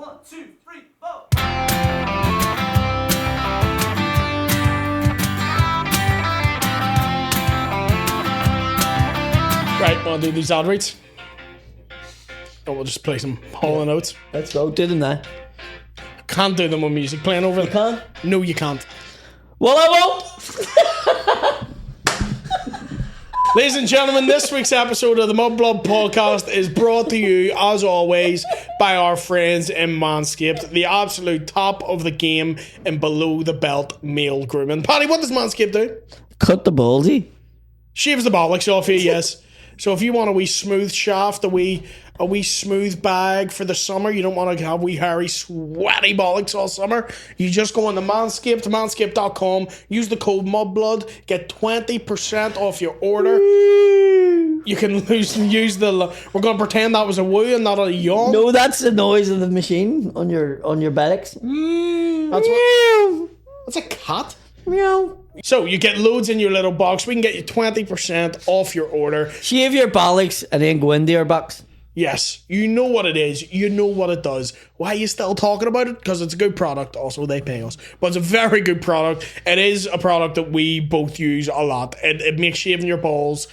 1, 2, 3, 4. Right, want to do these ad reads? Or we'll just play some Hall & Oates. Let's go. Do them now. Can't do them with music playing over them. Can't? No, you can't. Well, I won't. Ladies and gentlemen, this week's episode of the Mudblood podcast is brought to you, as always, by our friends in Manscaped, the absolute top of the game in below the belt male grooming. Paddy, what does Manscaped do? Cut the ballsy. Shaves the bollocks off you, yes. So if you want a wee smooth shaft, a wee smooth bag for the summer, you don't want to have wee hairy sweaty bollocks all summer, you just go on to Manscaped, manscaped.com, use the code MUDBLOOD, get 20% off your order. You can use the... We're going to pretend that was a woo and not a yawn. No, that's the noise of the machine on your buttocks. That's a cat. Meow. So you get loads in your little box. We can get you 20% off your order. Shave your bollocks and then go into your box. Yes, you know what it is. You know what it does. Why are you still talking about it? Because it's a good product. Also, they pay us. But it's a very good product. It is a product that we both use a lot. It makes shaving your balls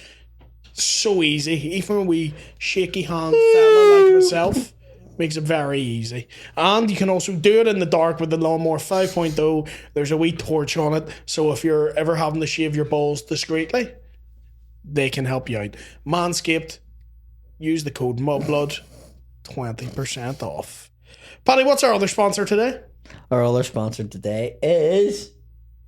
so easy. Even a wee shaky hand fella like myself. Makes it very easy. And you can also do it in the dark with the Lawnmower 5.0. There's a wee torch on it. So if you're ever having to shave your balls discreetly, they can help you out. Manscaped. Use the code MUDBLOOD, 20% off. Paddy, what's our other sponsor today? Our other sponsor today is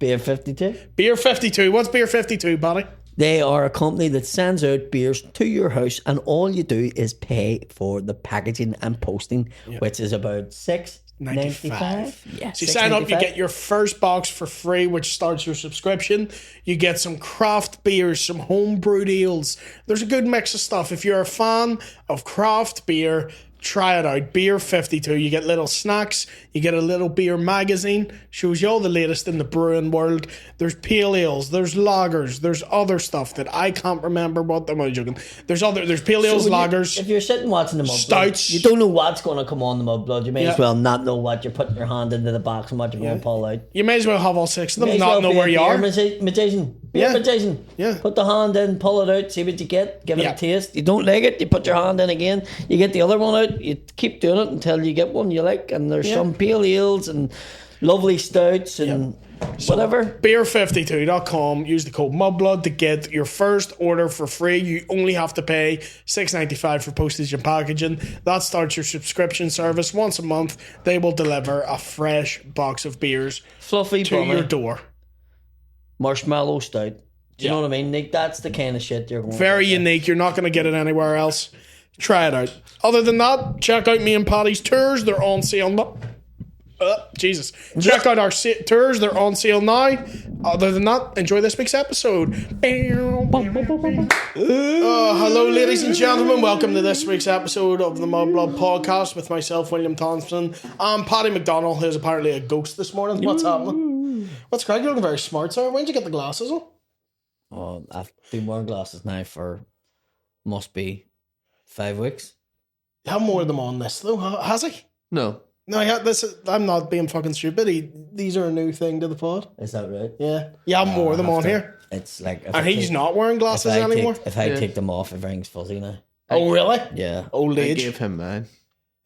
Beer 52. Beer 52. What's Beer 52, Paddy? They are a company that sends out beers to your house, and all you do is pay for the packaging and posting, which is about $6.95. Yeah, so you sign up, you get your first box for free, which starts your subscription. You get some craft beers, some homebrewed ales. There's a good mix of stuff. If you're a fan of craft beer, try it out. Beer 52. You get little snacks. You get a little beer magazine. Shows you all the latest in the brewing world. There's pale ales. There's lagers. There's other stuff that I can't remember what am I joking. There's pale ales, lagers. If you're sitting watching the Mudblood, stouts, you don't know what's going to come on the Mudblood. You may as well not know what you're putting your hand into the box and what you're going to pull out. You may as well have all six of them and not know where you are. Magician. Magician. Yeah. Put the hand in, pull it out, see what you get, give it a taste. You don't like it, you put your hand in again, you get the other one out, you keep doing it until you get one you like, and there's some pale ales and lovely stouts and whatever. Beer52.com, use the code MUDBLOOD to get your first order for free. You only have to pay $6.95 for postage and packaging. That starts your subscription service. Once a month, they will deliver a fresh box of beers fluffy to your door. Marshmallow stout. Do you know what I mean, Nick? That's the kind of shit you're going very unique. You're not going to get it anywhere else. Try it out. Other than that, check out me and Paddy's tours. They're on sale now. Jesus. Check out our tours. They're on sale now. Other than that, enjoy this week's episode. Hello, ladies and gentlemen. Welcome to this week's episode of the Mudblood podcast with myself, William Thompson, and Paddy McDonnell, who's apparently a ghost this morning. What's happening? What's Craig? You're looking very smart, sir. When did you get the glasses on? Oh, I've been wearing glasses now for must be 5 weeks. You have more of them on this though, has he? No. I'm not being fucking stupid. These are a new thing to the pod. Is that right? Yeah. You have more of them on here. It's like... And he's not wearing glasses anymore? If I take them off, everything's fuzzy now. Oh, really? Yeah. Old age. I gave him mine.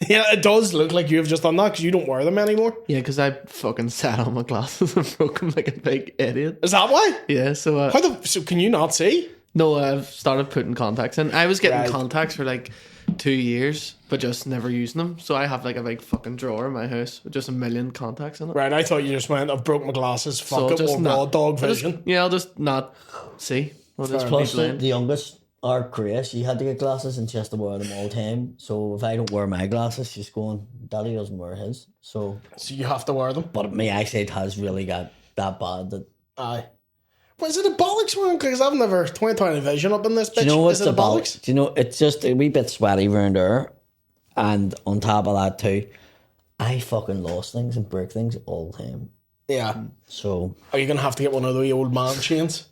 Yeah, it does look like you've just done that because you don't wear them anymore. Yeah, because I fucking sat on my glasses and broke them like a big idiot. Is that why? Yeah, so... so can you not see? No, I've started putting contacts in. I was getting contacts for like 2 years, but just never using them. So I have like a big fucking drawer in my house with just a million contacts in it. Right, I thought you just went, I've broke my glasses, fuck it, just raw dog vision. I'll just not see. I'll just Plus, the youngest, our Grace, she had to get glasses and she has to wear them all the time. So if I don't wear my glasses, she's going, Daddy doesn't wear his. So you have to wear them? But my eyesight has really got that bad that... Aye. Well, is it a bollocks one? Because I've never 20/20 vision up in this bitch. Do you know what's is it the a bollocks? Do you know, it's just a wee bit sweaty around there. And on top of that too, I fucking lost things and break things all the time. Yeah. So... Are you going to have to get one of the old man chains?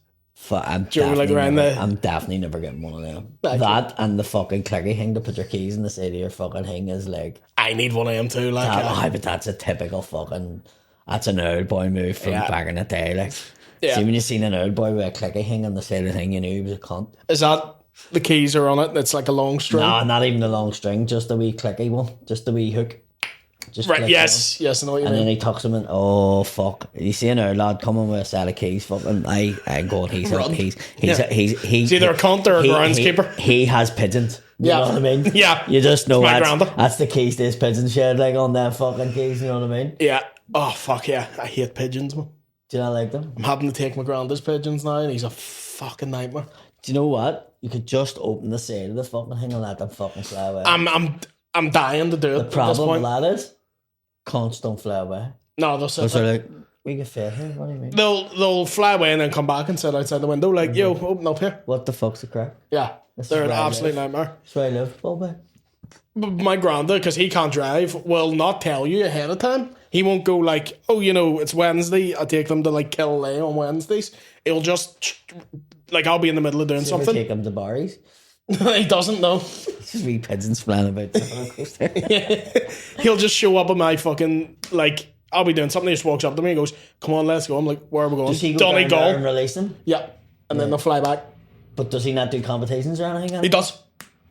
I'm Do you like definitely, around never, the- I'm definitely never getting one of them. Thank That and the fucking clicky thing to put your keys in the side of your fucking thing is like, I need one of them too. Like, but that's a typical fucking, that's an old boy move from Yeah. back in the day. Like, Yeah. see when you seen an old boy with a clicky thing on the side of the thing, you knew he was a cunt. is that the keys are on it? And it's like a long string. Nah, not even the long string, just the wee clicky one, just the wee hook. Just Right? clicks Yes. Yes. I know what you And mean. then he tucks him in. Oh fuck! You see an old lad coming with a set of keys. Fucking, I'm going. He's Yeah. he's It's either a cunt or a groundskeeper. He has pigeons. You Yeah. know what I mean? Yeah. You just know It's my granda. that's the keys to his pigeon shed, like on them fucking keys. You know what I mean? Yeah. Oh fuck yeah! I hate pigeons, man. Do you not like them? I'm having to take my granddad's pigeons now, and he's a fucking nightmare. Do you know what? You could just open the side of the fucking thing and let them fucking fly away. I'm dying to do it. the at this problem point. with that is, cons don't fly away. No, they'll sit Because there. they're like, we can fit here. What do you mean? They'll fly away and then come back and sit outside the window like, yo, open up here. What the fuck's the crack? Yeah, This they're is an where I absolute live. nightmare. That's where I live. Well, mate. But my granddad, because he can't drive, will not tell you ahead of time. He won't go like, oh, you know, it's Wednesday. I take them to like Killelea on Wednesdays. He'll just like, I'll be in the middle of doing You ever something. take him to Barry's? He doesn't know. Just wee pigeons flying about the roller coaster. He'll just show up at my fucking like. I'll be doing something. He just walks up to me and goes, "Come on, let's go." I'm like, "Where are we going?" Does he go down there and Donegal. release them? Yeah, and then they'll fly back. But does he not do competitions or anything? He does.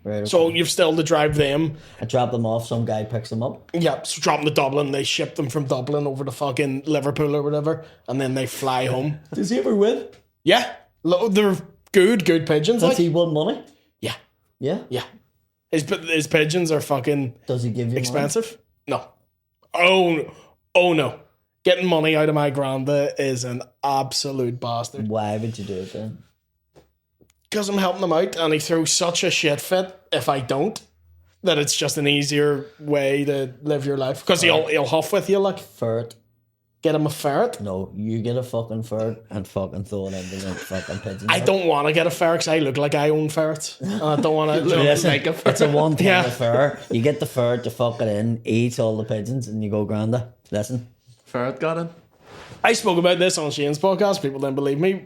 Right, okay. So you've still to drive them. I drop them off, some guy picks them up. Yeah, so drop them to Dublin. They ship them from Dublin over to fucking Liverpool or whatever, and then they fly home. Does he ever win? Yeah, they're good pigeons. Does Like, he won money? yeah, Yeah. yeah. His pigeons are fucking Does he give you expensive. No. Oh no. Getting money out of my granda is an absolute bastard. money? Why would you do it then? Because I'm helping him out, and he throws such a shit fit if I don't, that it's just an easier way to live your life. Because he'll huff with you, like, Ferret? get him a ferret. No, you get a fucking ferret and fucking throw it into the fucking pigeon. I don't want to get a ferret because I look like I own ferrets. And I don't want to. Listen, like a it's a one time Yeah. affair. You get the ferret, you fuck it in, eats all the pigeons, and you go granda. Listen. Ferret got in. I spoke about this on Shane's podcast. People didn't believe me.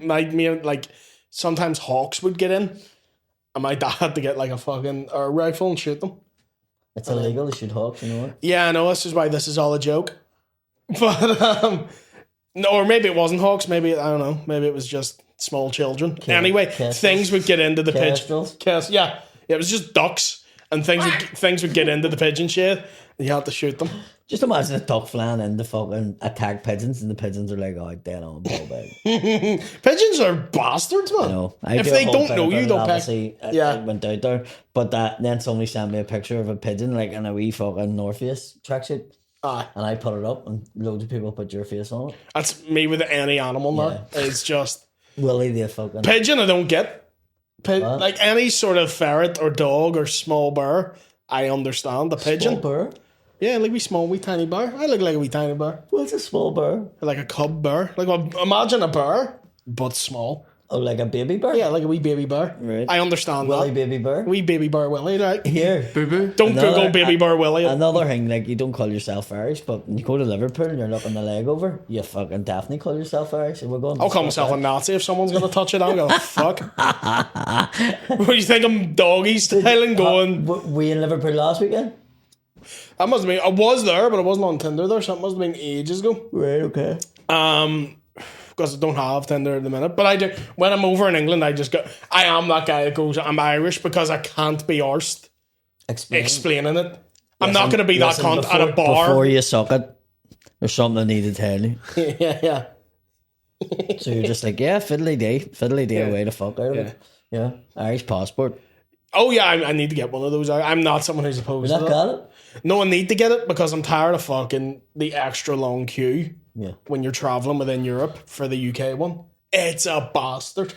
Like, sometimes hawks would get in, and my dad had to get like a fucking air rifle and shoot them. It's illegal to shoot hawks, you know what? Yeah, I know. This is why this is all a joke. But no, or maybe it wasn't hawks. Maybe I don't know. Maybe it was just small children. Anyway, kestrels. things would get into the Kestrels? pigeon. Yeah, it was just ducks, and things would get into the pigeon shed. And you had to shoot them. Just imagine a duck flying in to fucking attack pigeons, and the pigeons are like, oh, dead on, ball bag. Pigeons are bastards, man. No, If they don't know you, they'll peck. Yeah, I Yeah. went out there, but then somebody sent me a picture of a pigeon like in a wee fucking North Face tracksuit, Aye. and I put it up, and loads of people put your face on it. That's me with any animal now. It's just Willie the fucking pigeon. I don't get like any sort of ferret or dog or small bear. I understand the pigeon. small bear. Yeah, like wee tiny bear. I look like a wee tiny bear, What's a small bear? like a cub bear. Like imagine a bear, but small. Oh, like a baby bear? Yeah, like a wee baby bear. Right. I understand Willie that. baby bear. Wee baby bear Willie. Like, Here. Boo boo. don't Another- Google baby bear Willie. Another thing, like you don't call yourself Irish, but when you go to Liverpool and you're looking the leg over, you fucking definitely call yourself Irish. And we're going. I'll call myself a Nazi if someone's gonna touch it. I'm gonna fuck. What do you think? I'm doggy styling going. Were you in Liverpool last weekend? That must have been. I was there, but I wasn't on Tinder there, so it must have been ages ago. Right. Okay. Because I don't have Tinder at the minute. But I do. When I'm over in England, I just go. I am that guy that goes, I'm Irish because I can't be arsed explaining it. I'm not going to be that cunt at a bar. Before you suck it, there's something I need to tell you. yeah. So you're just like, yeah, fiddly day away the fuck out of it. Yeah, Irish passport. Oh yeah, I need to get one of those. I'm not someone who's opposed You to not that. got it? No, I need to get it because I'm tired of fucking the extra long queue Yeah. when you're traveling within Europe for the UK one. It's a bastard,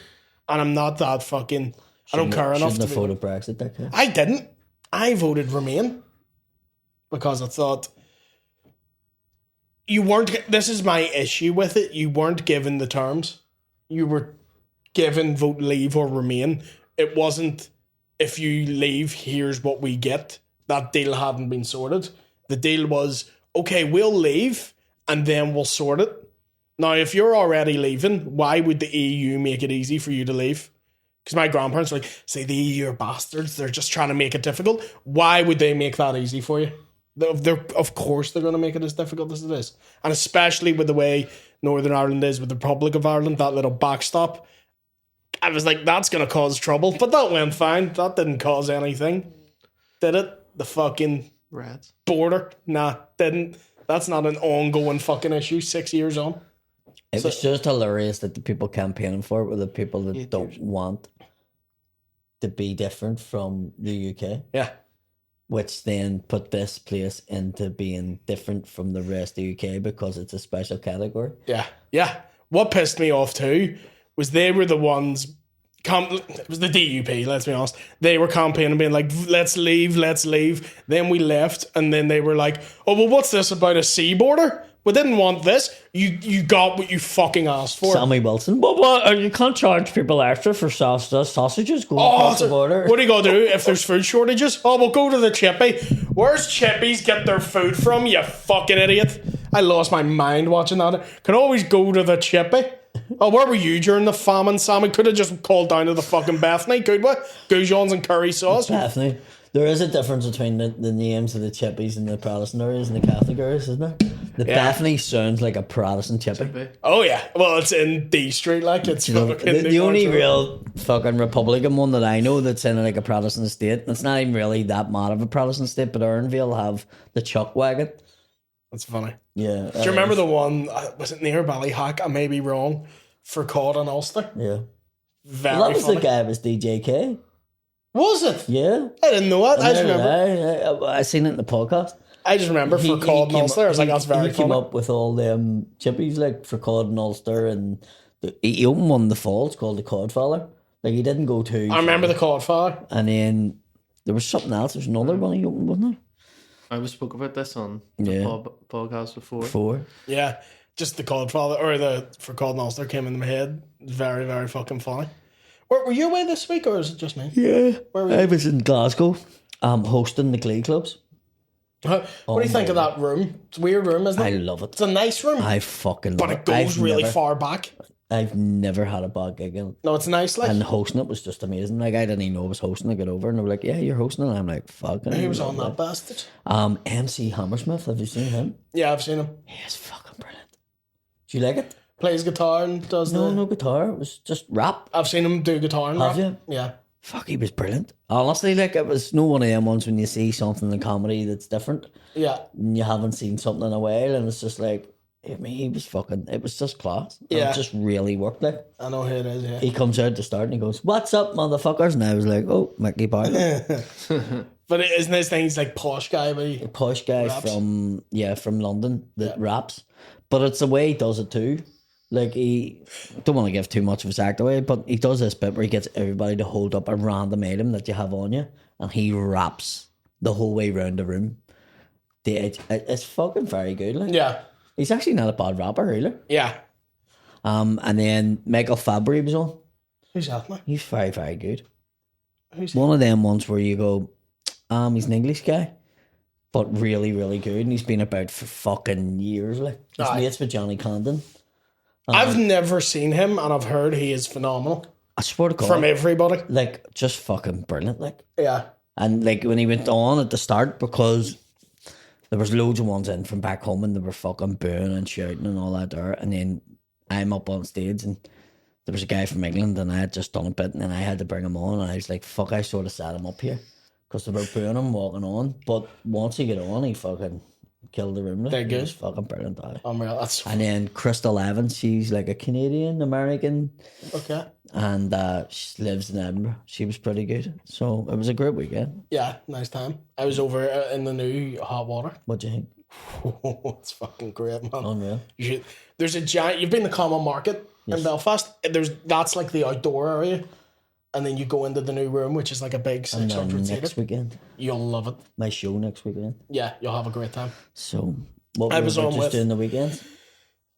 and I'm not that fucking. I don't care enough Shouldn't to. have voted Brexit that time. I didn't. I voted Remain because I thought you weren't. This is my issue with it. You weren't given the terms. You were given vote Leave or Remain. It wasn't. If you leave, here's what we get. That deal hadn't been sorted. The deal was, okay, we'll leave and then we'll sort it. Now, if you're already leaving, why would the EU make it easy for you to leave? Because my grandparents were like, say the EU are bastards. They're just trying to make it difficult. Why would they make that easy for you? Of course they're going to make it as difficult as it is. And especially with the way Northern Ireland is with the Republic of Ireland, that little backstop. I was like, that's going to cause trouble. But that went fine. That didn't cause anything. Did it? The fucking Rats. border? Nah, didn't. That's not an ongoing fucking issue 6 years on. It was just hilarious that the people campaigning for it were the people that don't want to be different from the UK. Yeah. Which then put this place into being different from the rest of the UK because it's a special category. Yeah. Yeah. What pissed me off too was they were the ones... it was the DUP, let's be honest. They were campaigning being like, let's leave. Then we left, and then they were like, oh, well, what's this about a sea border? We didn't want this. You got what you fucking asked for. Sammy Wilson. But you can't charge people extra for sausages going across the border. What are you going to do if there's food shortages? Oh, we'll go to the Chippy. Where's Chippies get their food from, you fucking idiot? I lost my mind watching that. Can always go to the Chippy. Oh, where were you during the famine, Sammy? Could have just called down to the fucking Bethany, could we? Goujons and curry sauce. Bethany. There is a difference between the names of the Chippies and the Protestant areas and the Catholic areas, isn't there? The Bethany sounds like a Protestant Chippy. Oh, yeah. Well, it's in D Street, like, it's... The only real fucking Republican one that I know that's in like a Protestant estate, it's not even really that mad of a Protestant estate, but Ernville have the Chuck Wagon. That's funny. Yeah. Do you remember the one, was it near Ballyhack? I may be wrong, for Cod and Ulster? Yeah. Very well, that was funny. the guy, was DJK. Was it? Yeah. I didn't know that. I just remember. I seen it in the podcast. I just remember for Cod and Ulster. I was like, that's very He funny. came up with all them chippies like for Cod and Ulster, and he opened one in the Falls called the Codfather. Like he didn't go to. I remember the Codfather. And then there was something else. There's another one he opened, wasn't there? I spoke about this on the podcast before. Yeah, just the Codfather or the for Cod and Ulster came into my head. Very, very fucking funny. Were you away this week or is it just me? Yeah. Where were you? I was in Glasgow, hosting the Glee Clubs. What do you think of that room? It's a weird room, isn't it? I love it. It's a nice room. I fucking love but it goes really far back. I've never had a bad gig in it. No, it's nice. Like, and hosting it was just amazing. Like I didn't even know I was hosting. I got over and they were like, "Yeah, you're hosting it." And I'm like, "Fucking." Who was on that bastard? MC Hammersmith. Have you seen him? Yeah, I've seen him. He is fucking brilliant. Do you like it? Plays guitar and does no guitar. It was just rap. I've seen him do guitar and Have rap. you? Yeah. Fuck, he was brilliant. Honestly, like it was no one of them ones when you see something in comedy that's different. Yeah. And you haven't seen something in a while, and it's just like, I mean, he was fucking. It was just class. Yeah. It just really worked. Like I know who it is. Yeah. he comes out to start and he goes, "What's up, motherfuckers?" And I was like, "Oh, Mickey Bartlett." But isn't his thing? He's like posh guy, but he Posh guy raps. from London that raps, but it's the way he does it too. Like he don't want to give too much of his act away, but he does this bit where he gets everybody to hold up a random item that you have on you, and he raps the whole way around the room. It's fucking very good. Like Yeah. he's actually not a bad rapper either. Yeah. And then Michael Fabry was on. Who's that, man? He's very, very good. Who's One of them ones where you go, he's an English guy, but really, really good, and he's been about for fucking years. Like he's Aye. mates with Johnny Condon. I've never seen him, and I've heard he is phenomenal I swear to God, from everybody. like just fucking brilliant. Like, Yeah. and like when he went on at the start, because there was loads of ones in from back home, and they were fucking booing and shouting and all that there, and then I'm up on stage and there was a guy from England and I had just done a bit and then I had to bring him on and I was like, fuck, I sort of sat him up here because they were booing him walking on, but once he got on, he fucking killed the room. Like. They're He good. was fucking brilliant. Aye. Unreal. That's And then Crystal Evans, she's like a Canadian American, okay. and she lives in Edinburgh. She was pretty good, so it was a great weekend. Yeah, nice time. I was over in the new hot water. What do you think? It's fucking great, man. Unreal. There's a giant. You've been to Common Market in Belfast. That's like the outdoor area, and then you go into the new room, which is like a big And 600 then seater. next weekend, You'll love it. my show next weekend. Yeah, you'll have a great time. So what I were was we on just with- doing the weekends?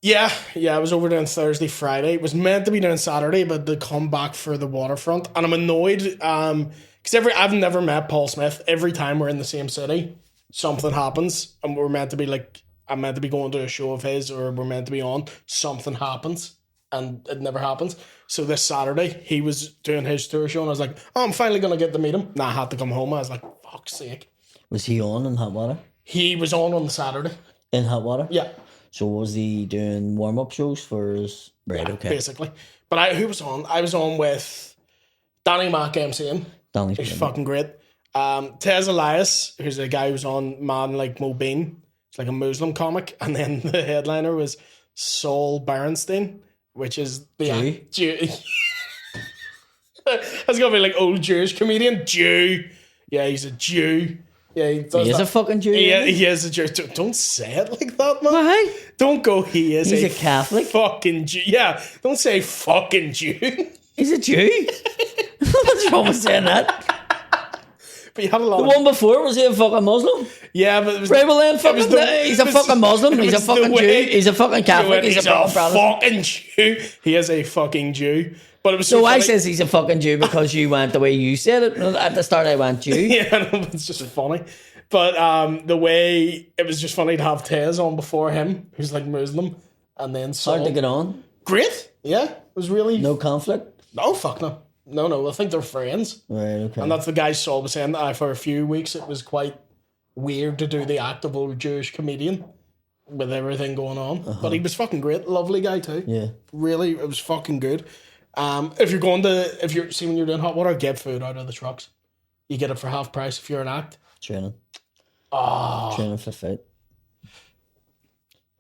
Yeah. I was over there on Thursday, Friday. It was meant to be doing Saturday, but they come back for the waterfront, and I'm annoyed because I've never met Paul Smith. Every time we're in the same city, something happens, and we're meant to be like I'm meant to be going to a show of his, or we're meant to be on, something happens. And it never happens. So this Saturday, he was doing his tour show, and I was like, oh, I'm finally going to get to meet him. Nah, I had to come home. I was like, fuck's sake. Was he on in hot water? He was on the Saturday. In hot water? Yeah. So was he doing warm-up shows for his... Right, yeah, okay. Basically. But who was on? I was on with Danny Mac MCing. Danny's He's fucking great. Tez Elias, who's a guy who's on Man Like Mobeen. It's like a Muslim comic. And then the headliner was Saul Berenstein, which is the Jew. That's gonna be like old Jewish comedian. Jew. Yeah, he's a Jew. Yeah, he does. He is that. a fucking Jew. He is a Jew. Don't say it like that, man. Why? Don't go. He's a Catholic. Fucking Jew. Yeah, don't say fucking Jew. He's a Jew. What's wrong with saying that? But you had a lot. The one before, was he a fucking Muslim? Yeah, but it was. Right, well then, he's a fucking Muslim. He's a fucking Jew. He's a fucking Catholic. He's a fucking Jew. He is a fucking Jew. But it was so I says he's a fucking Jew because you went the way you said it. At the start, I went Jew. Yeah, no, it's just funny. But the way it was just funny to have Tez on before him, who's like Muslim, and then Saul. Hard to get on. Great. Yeah, it was really no conflict. No, fuck no. No. I think they're friends. Right. Okay. And that's the guy Saul was saying that for a few weeks it was quite weird to do the act of old Jewish comedian with everything going on. But he was fucking great. Lovely guy too. Yeah. Really, it was fucking good. If you're when you're doing hot water, get food out of the trucks. You get it for half price if you're an act. Training. Oh. Training for fight.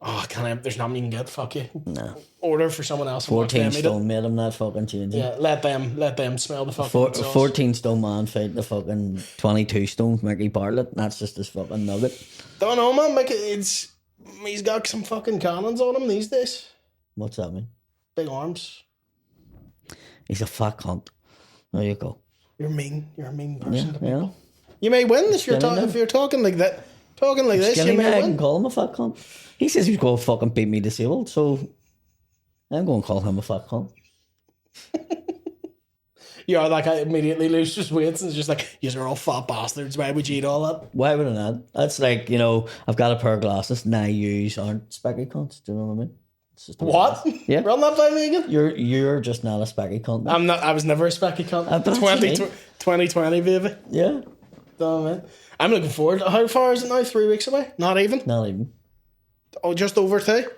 Oh, there's nothing you can get. Fuck you. No. Order for someone else. 14 stone made him not fucking changing. Yeah, let them smell the fucking sauce. 14 stone man fight the fucking 22 stone Mickey Bartlett. That's just his fucking nugget. Don't know, man. He's got some fucking cannons on him these days. What's that mean? Big arms. He's a fat cunt. There you go. You're mean. You're a mean person to people. Yeah. You may win if you're talking like that. Talking like this, you may I win. can call him a fat cunt. He says he's going to fucking beat me disabled, so I'm going to call him a fat cunt. Yeah, that guy immediately loses weight and is just like, "You're all fat bastards. Why would you eat all that?" Why would I not? That's like, I've got a pair of glasses, now you aren't specky cunts. Do you know what I mean? It's just what? Yeah. Run that by me again. You're just not a specky cunt. I'm not. I was never a specky cunt. 2020, baby. Yeah. Damn it. I'm looking forward. How far is it now? 3 weeks away? Not even. Oh, just over 2.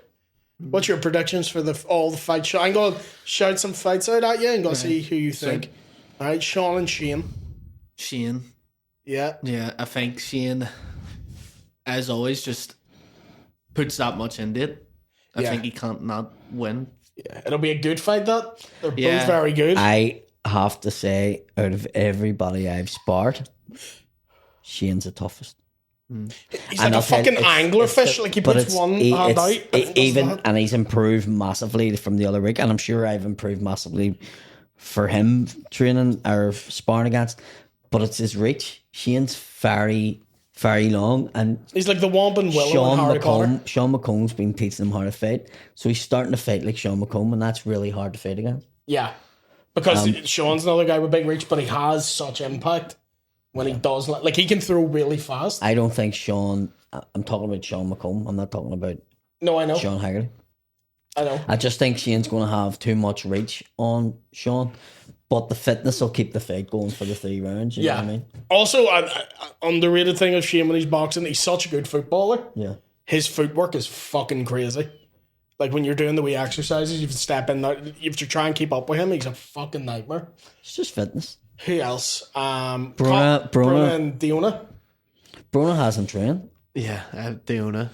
What's your predictions for all the fights? I'm going to shout some fights out at you and go see who you think. All right, Sean and Shane. Shane. Yeah. Yeah, I think Shane, as always, just puts that much into it. I think he can't not win. Yeah, it'll be a good fight, that. They're both very good. I have to say, out of everybody I've sparred, Shane's the toughest. He's like a fucking anglerfish. Like he puts one hand out. And he's improved massively from the other week. And I'm sure I've improved massively for him training or sparring against. But it's his reach. Shane's very, very long. And he's like the Womp and Willow in Harry Potter. Sean McComb's been teaching him how to fight. So he's starting to fight like Sean McComb. And that's really hard to fight against. Yeah. Because Sean's another guy with big reach, but he has such impact. When he does, like he can throw really fast. I don't think Sean. I'm talking about Sean McComb. I'm not talking about. No, I know. Sean Haggerty. I know. I just think Shane's going to have too much reach on Sean, but the fitness will keep the fight going for the 3 rounds. You know what I mean? Also, an underrated thing of Shane when he's boxing, he's such a good footballer. Yeah. His footwork is fucking crazy. Like when you're doing the wee exercises, you have to step in there. You have to try and keep up with him. He's a fucking nightmare. It's just fitness. Who else? Bruna and Diona. Bruna hasn't trained. Yeah, Diona.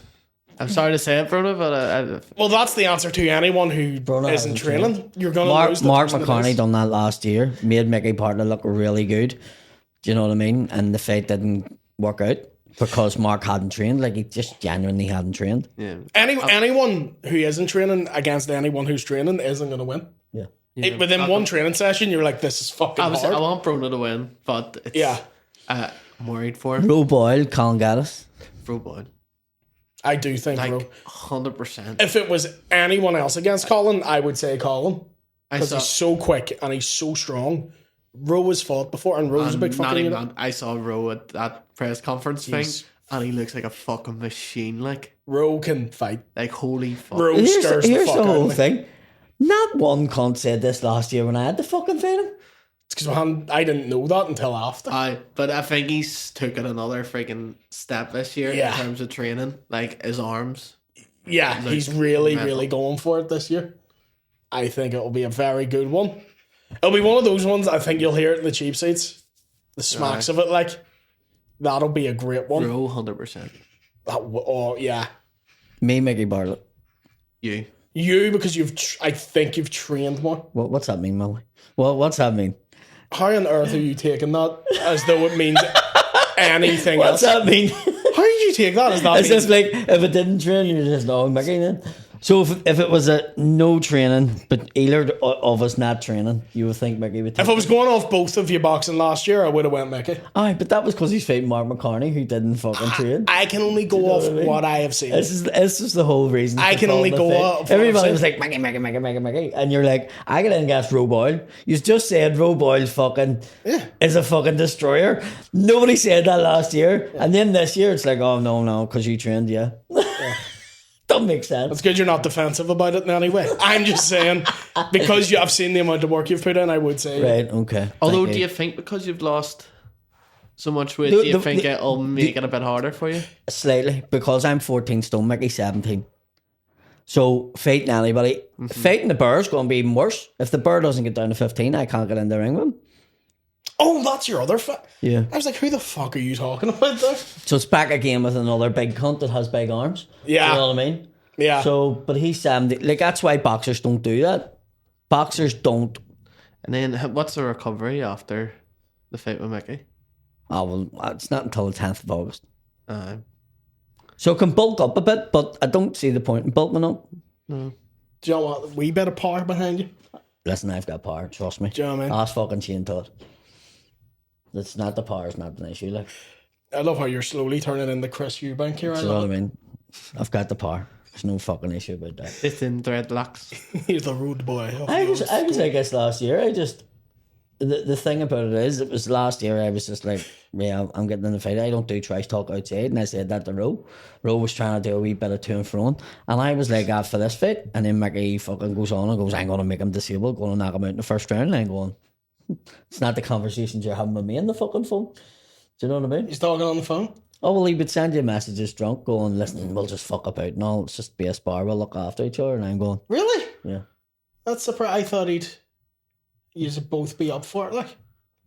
I'm sorry to say it, Bruna, but well, that's the answer to anyone who isn't training. You're going to lose. Mark McCartney done that last year. Made Mickey Bartlett look really good. Do you know what I mean? And the fight didn't work out because Mark hadn't trained. Like he just genuinely hadn't trained. Yeah. Anyone who isn't training against anyone who's training isn't going to win. Yeah. Within one training session, you're like, this is fucking hard. I want Bruna to win, but it's, I'm worried for him. Roe Boyle can't get us. Roe Boyle. I do think, like, Roe. 100%. If it was anyone else against Colin, I would say Colin. Because he's so quick and he's so strong. Roe has fought before, and Roe's a big fucking unit. I saw Roe at that press conference thing. and he looks like a fucking machine. Ro can fight. Like holy fuck. Ro Here's stirs the fuck the out whole of me. thing. Not one cunt said this last year when I had to fucking fight him. It's because I didn't know that until after. But I think he's took it another freaking step this year in terms of training. Like his arms. Yeah, he's really going for it this year. I think it'll be a very good one. It'll be one of those ones I think you'll hear it in the cheap seats. The smacks of it, like, that'll be a great one. Bro, 100%. Oh, yeah. Me, Mickey Bartlett. You, because I think you've trained more. What's that mean, Molly? What's that mean? How on earth are you taking that as though it means anything What's else? that mean? How did you take that as that As means? if, like, if it didn't train, you're just, no, Mickey then. So if it was a no training, but either of us not training, you would think Mickey would take If I was going off both of you boxing last year, I would have went Mickey. Aye, but that was because he's fighting Mark McCartney, who didn't fucking train. I can only go off what I have seen. This is the whole reason. I can only go off what Everybody I've was like, Mickey. And you're like, I get in against Roe Boyle. You just said Roe Boyle fucking is a fucking destroyer. Nobody said that last year. And then this year, it's like, oh, no, because you trained, yeah. Don't make sense. It's good you're not defensive about it in any way. I'm just saying, because I've seen the amount of work you've put in, I would say. Right, okay. although, Thank do you think because you've lost so much weight, do you think it'll make it a bit harder for you? Slightly, because I'm 14 stone, Mickey's 17. So fighting anybody, fighting the bear is going to be even worse. If the bear doesn't get down to 15, I can't get in the ring with him. Oh, that's your other Yeah. I was like, who the fuck are you talking about there? So it's back again with another big cunt that has big arms. Yeah. You know what I mean? Yeah. So, but he's 70. Like, that's why boxers don't do that. Boxers don't. And then what's the recovery after the fight with Mickey? Oh, well, it's not until the 10th of August. So it can bulk up a bit, but I don't see the point in bulking up. Do you know what? A wee bit of power behind you. Listen, I've got power, trust me. Do you know what I mean? Ask fucking Shane Todd. It's not the power, it's not an issue. Like, I love how you're slowly turning into Chris Eubank here. you know what I mean? I've got the power. There's no fucking issue about that. it's in dreadlocks. He's the rude boy. I was like this last year. The thing about it is, it was last year I was just like, yeah, I'm getting in the fight. I don't do trash talk outside. And I said that to Ro. Ro was trying to do a wee bit of to and fro. And I was like, for this fight. And then Mickey fucking goes on and goes, I'm going to make him disabled, going to knock him out in the first round. And I'm going, it's not the conversations you're having with me on the fucking phone. Do you know what I mean? He's talking on the phone. Oh, well, he would send you messages drunk going, listen, we'll just fuck about and all. It's just be a spar. We'll look after each other. And I'm going, Really? yeah. That's surprising. I thought you'd both be up for it. Like,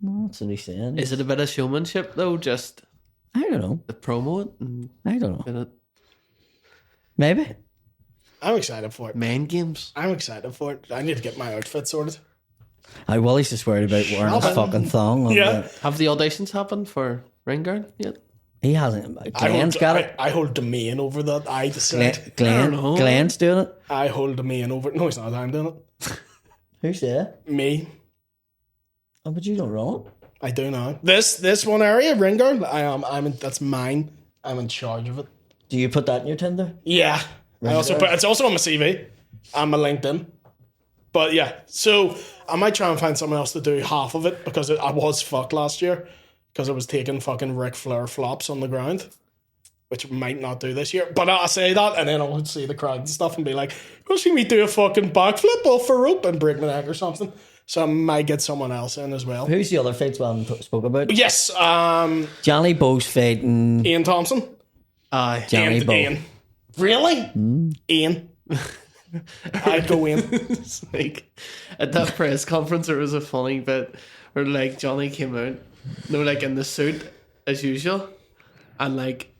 No, that's what he's saying. Is it a bit of showmanship though? Just I don't know. the promo it and I don't know. bit of Maybe. I'm excited for it. main games? I'm excited for it. I need to get my outfit sorted. Willie's just worried about wearing his fucking thong. On Yeah. Have the auditions happened for Ring Guard yet? He hasn't. Glenn's got it. I hold domain over that. I decide. Glenn's doing it. I hold domain over it. No, it's not. I'm doing it. Who's there? Me. Oh, but you don't run. I do now. This one area, Ringard, that's mine. I'm in charge of it. Do you put that in your Tinder? Yeah. It's also on my CV and my LinkedIn. But yeah, so I might try and find someone else to do half of it because I was fucked last year because I was taking fucking Ric Flair flops on the ground, which might not do this year. But I say that and then I'll see the crowd and stuff and be like, you'll see me do a fucking backflip off a rope and break my neck or something. So I might get someone else in as well. Who's the other fights we haven't spoke about? Yes, Johnny Bo's fighting Ian Thompson. Aye. Johnny Bo. Ian. Really? Ian. I'd go in. It's like at that press conference there was a funny bit where like Johnny came out, like in the suit as usual, and like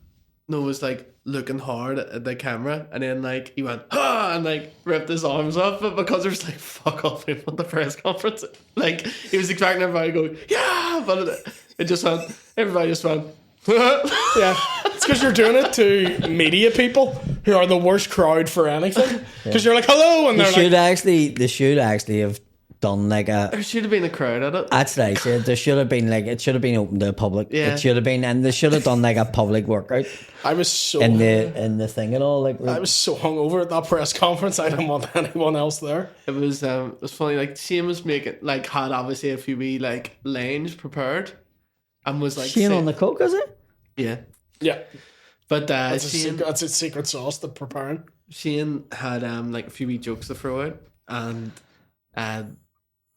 was like looking hard at the camera, and then like he went and like ripped his arms off, but because there was like fuck off him on the press conference, like he was expecting everybody to go yeah, but it just went, everybody just went yeah, it's because you're doing it to media people who are the worst crowd for anything. Because you're like, hello, and They they're should actually have done like a. there should have been a crowd at it. That's what I said. There should have been like it should have been open to the public. Yeah. It should have been, and they should have done like a public workout I was so in the thing and all. Like I was so hungover at that press conference. I didn't want anyone else there. It was funny. Like Shane was making like had obviously a few wee like lanes prepared, and was like Shane on the coke, is it? yeah. Yeah. But That's a secret sauce they're preparing. Shane had like a few wee jokes to throw out, and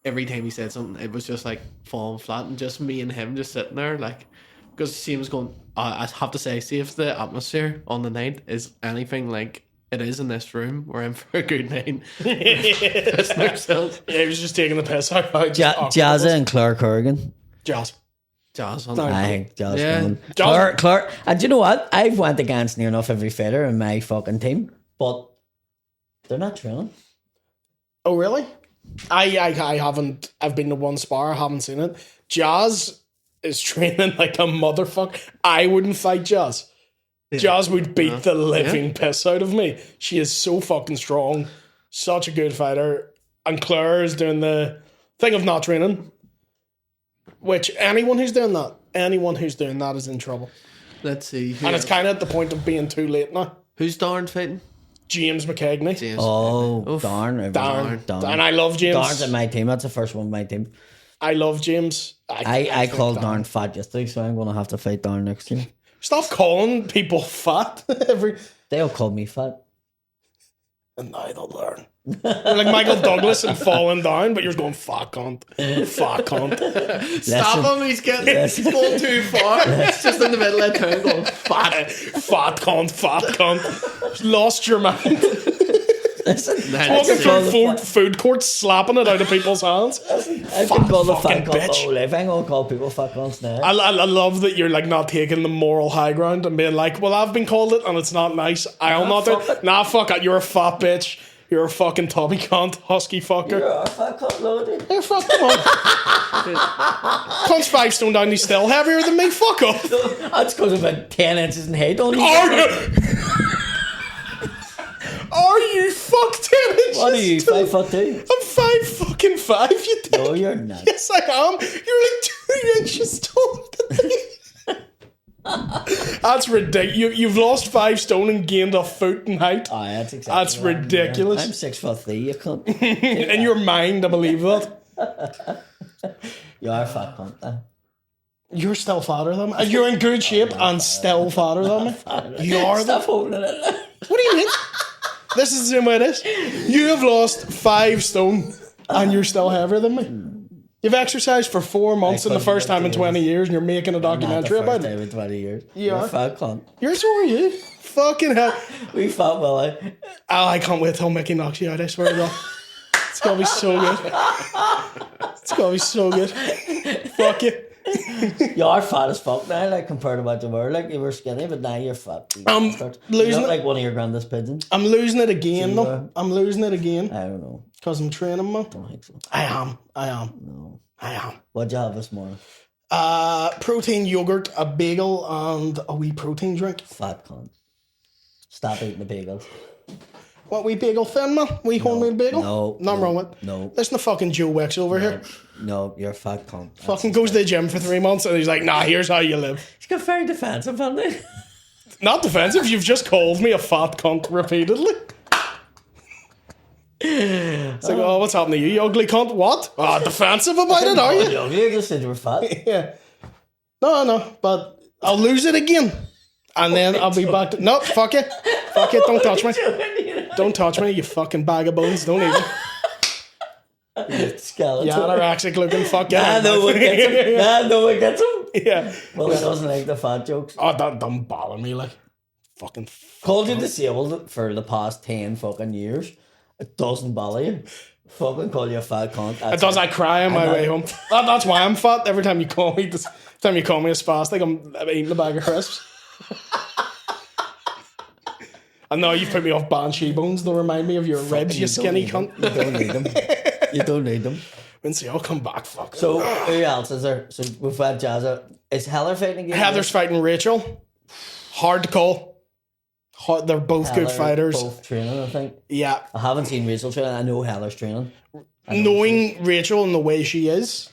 every time he said something, it was just like falling flat, and just me and him just sitting there, like, because Shane was going, I have to say, see if the atmosphere on the night is anything like it is in this room, we're in for a good night. Ourselves. Yeah, he was just taking the piss out. Jazza and Claire Corrigan. Jazz. I think Jazz. Yeah. Claire. And do you know what? I've went against near enough every fighter in my fucking team, but they're not training. Oh, really? I haven't. I've been to one spar. I haven't seen it. Jazz is training like a motherfucker. I wouldn't fight Jazz. Yeah. Jazz would beat the living piss out of me. She is so fucking strong. Such a good fighter. And Claire is doing the thing of not training. Which anyone who's doing that is in trouble. Let's see. And it's kind of at the point of being too late now. Who's Darn fighting? James McKegney. Darn. And I love James. Darn's in my team. That's the first one in my team. I love James. I called Darn fat yesterday, so I'm going to have to fight Darn next year. Stop calling people fat. They'll call me fat. And now they'll learn. You're like Michael Douglas and falling down, but you're just going, fat cunt. Fat cunt. Stop him, he's going too far. It's just in the middle of town going, fat cunt. Lost your mind. Walking through food courts, slapping it out of people's hands. I've been called a fat cunt all life. I'm going to call people fat cunts now. I love that you're like not taking the moral high ground and being like, well, I've been called it and it's not nice. I'll not do it. Nah, fuck it. You're a fat bitch. You're a fucking tubby cunt, husky fucker. You're a fat cunt, Lodi. You're a fat cunt. Cunt's 5 stone down, he's still heavier than me. Fuck off. That's because of about 10 inches in height on you. Are you fuck 10 inches? What are you, 5'2"? I'm 5'5", you dick. No, you're not. Yes, I am. You're like 2 inches taller than me. That's ridiculous. You've lost 5 stone and gained a foot in height. Oh, that's exactly. That's ridiculous. I'm 6'3", you cunt. In your mind, I believe that. You are a fat cunt, then. You're still fatter than me. You're in good shape and still fatter than me. You are. Stop holding it. What do you mean? This is the same way it is. You have lost 5 stone and you're still heavier than me. You've exercised for 4 months and the first time in 20 years and you're making a documentary about it. Not the first time in 20 years. You're a fat cunt. So are you. Fucking hell. We fat Willie. Oh, I can't wait till Mickey knocks you out, I swear to God. It's going to be so good. It's going to be so good. Fuck you. You are fat as fuck now, like compared to what you were. Like you were skinny, but now you're fat. Losing it like one of your grandest pigeons. I'm losing it again, though. I'm losing it again. I don't know. Because I'm training, man. I don't think so. I am. No. I am. What'd you have this morning? Protein yogurt, a bagel, and a wee protein drink. Fat cunt. Stop eating the bagels. What, wee bagel thin, man? Wee homemade bagel? No. Nothing wrong with it. No. Listen to fucking Joe Wicks over here. No, you're a fat cunt. That's fucking goes to the gym for 3 months and he's like, nah, here's how you live. He's got very defensive, hasn't he? Not defensive, you've just called me a fat cunt repeatedly. It's like, oh, what's happening to you ugly cunt? What? Defensive about it, are you? You just said you were fat. Yeah. No, but I'll lose it again. And then I'll be back to... No, fuck you. Fuck it, don't touch me. Don't touch me, you fucking bag of bones. Don't even. Skeleton. Yeah, anorexic looking fuck yeah. No one gets him. Yeah. Well, he doesn't like the fat jokes. Oh, that don't bother me, like. Fucking... Called you disabled for the past 10 fucking years. It doesn't bother you. Fucking call you a fat cunt. It does. I cry on my way home. That's why I'm fat. Every time you call me, a spastic, I'm eating a bag of crisps. And now you've put me off banshee bones. They'll remind me of your ribs, you skinny cunt. You don't need them. You don't need them. Lindsay, I'll come back. Fuck. So who else is there? So we've had Jazza. Is Heather fighting again? Heather's fighting Rachel. Hard to call. They're both good fighters. Both training, I think. Yeah. I haven't seen Rachel training. I know Heather's training. Knowing Rachel and the way she is,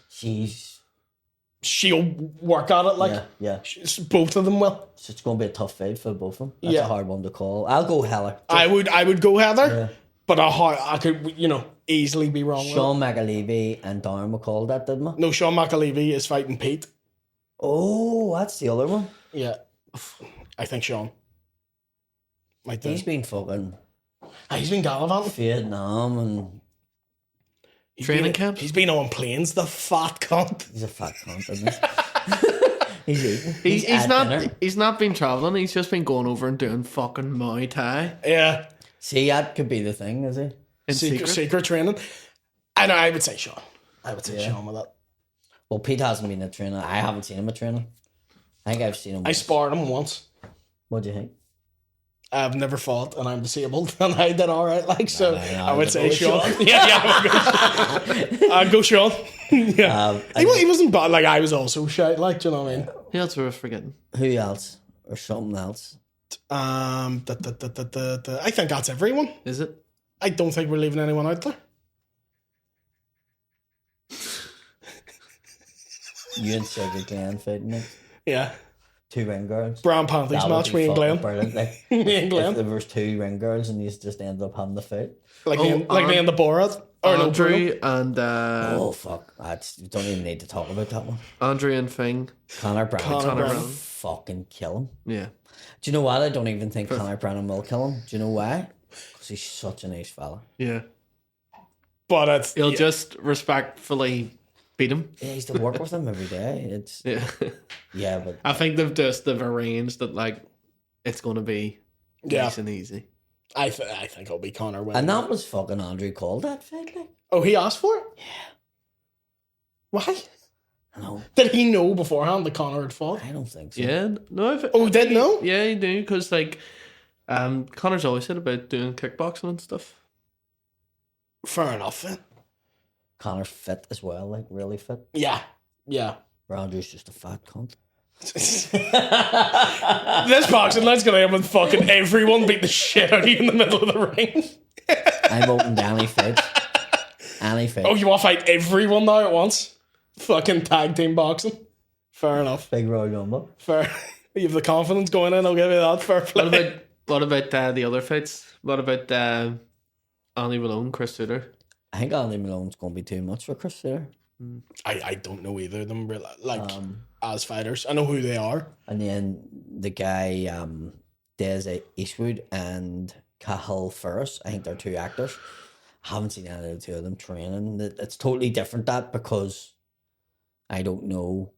she'll work at it. Like, yeah. Both of them will. So it's going to be a tough fight for both of them. That's a hard one to call. I'll go Heather. I would go Heather, but I could, easily be wrong. Sean McAlevey and Darren McCall that, didn't we? No, Sean McAlevey is fighting Pete. Oh, that's the other one. Yeah. I think Sean might do. He's been fucking He's been gallivanting. Vietnam and Training camp. He's been on planes, the fat cunt. he's a fat cunt, isn't he? He's eating. He's not been traveling. He's just been going over and doing fucking Muay Thai Yeah. See, that could be the thing, is he? in Secret training. I would say Sean. I would say Sean with that. Well, Pete hasn't been at training. I haven't seen him at training. I think I've seen him. I sparred him once. What do you think? I've never fought and I'm disabled and I did alright, like, so I would say go Sean. Sean. I'd go Sean. Yeah. He wasn't bad, like, I was also shite, like, do you know what I mean? Who else were we forgetting? Who else? Or something else? I think that's everyone. Is it? I don't think we're leaving anyone out there. You and Cedric Glenn fighting it. Yeah. 2 ring girls. Brown Panthers That match, would be me and fucking Glenn. brilliant. Like, Me and Glenn. if there was 2 ring girls and you just ended up having the fight. Like me and the Borat. Or no, Andrew Bruno. and Oh fuck! You don't even need to talk about that one. Andrew and Fing. Connor Brown. Connor Brown. Fucking kill him. Yeah. Do you know what? I don't even think Connor Brown will kill him. Do you know why? Because he's such a nice fella. Yeah. But it's... He'll just respectfully beat him. Yeah, he's to work with him every day. It's Yeah. but I think they've arranged that, like, it's going to be nice and easy. I think it'll be Connor winning. and that was fucking Andrew called that fight. Like, Oh, he asked for it? Yeah. Why? I know. Did he know beforehand that Connor had fought? I don't think so. Yeah. No. Oh, he did know? Yeah, he do, because, like, Connor's always said about doing kickboxing and stuff. Fair enough, then. Connor's fit as well, like really fit. Yeah. Yeah. Where Andrew's just a fat cunt. This boxing night's gonna end with fucking everyone beat the shit out of you in the middle of the ring. I'm open to any fight. Any fight. Oh, you want to fight everyone now at once? Fucking tag team boxing. Fair enough. Big Royal Rumble. Fair. You have the confidence going in, I'll give you that. Fair play. What about the other fights? What about Andy Malone, Chris Suter? I think Andy Malone's going to be too much for Chris there. I don't know either of them, really, like, as fighters. I know who they are. And then the guy, Des Eastwood and Cahill Ferris, I think they're 2 actors. I haven't seen any of the 2 of them training. It's totally different, that, because I don't know.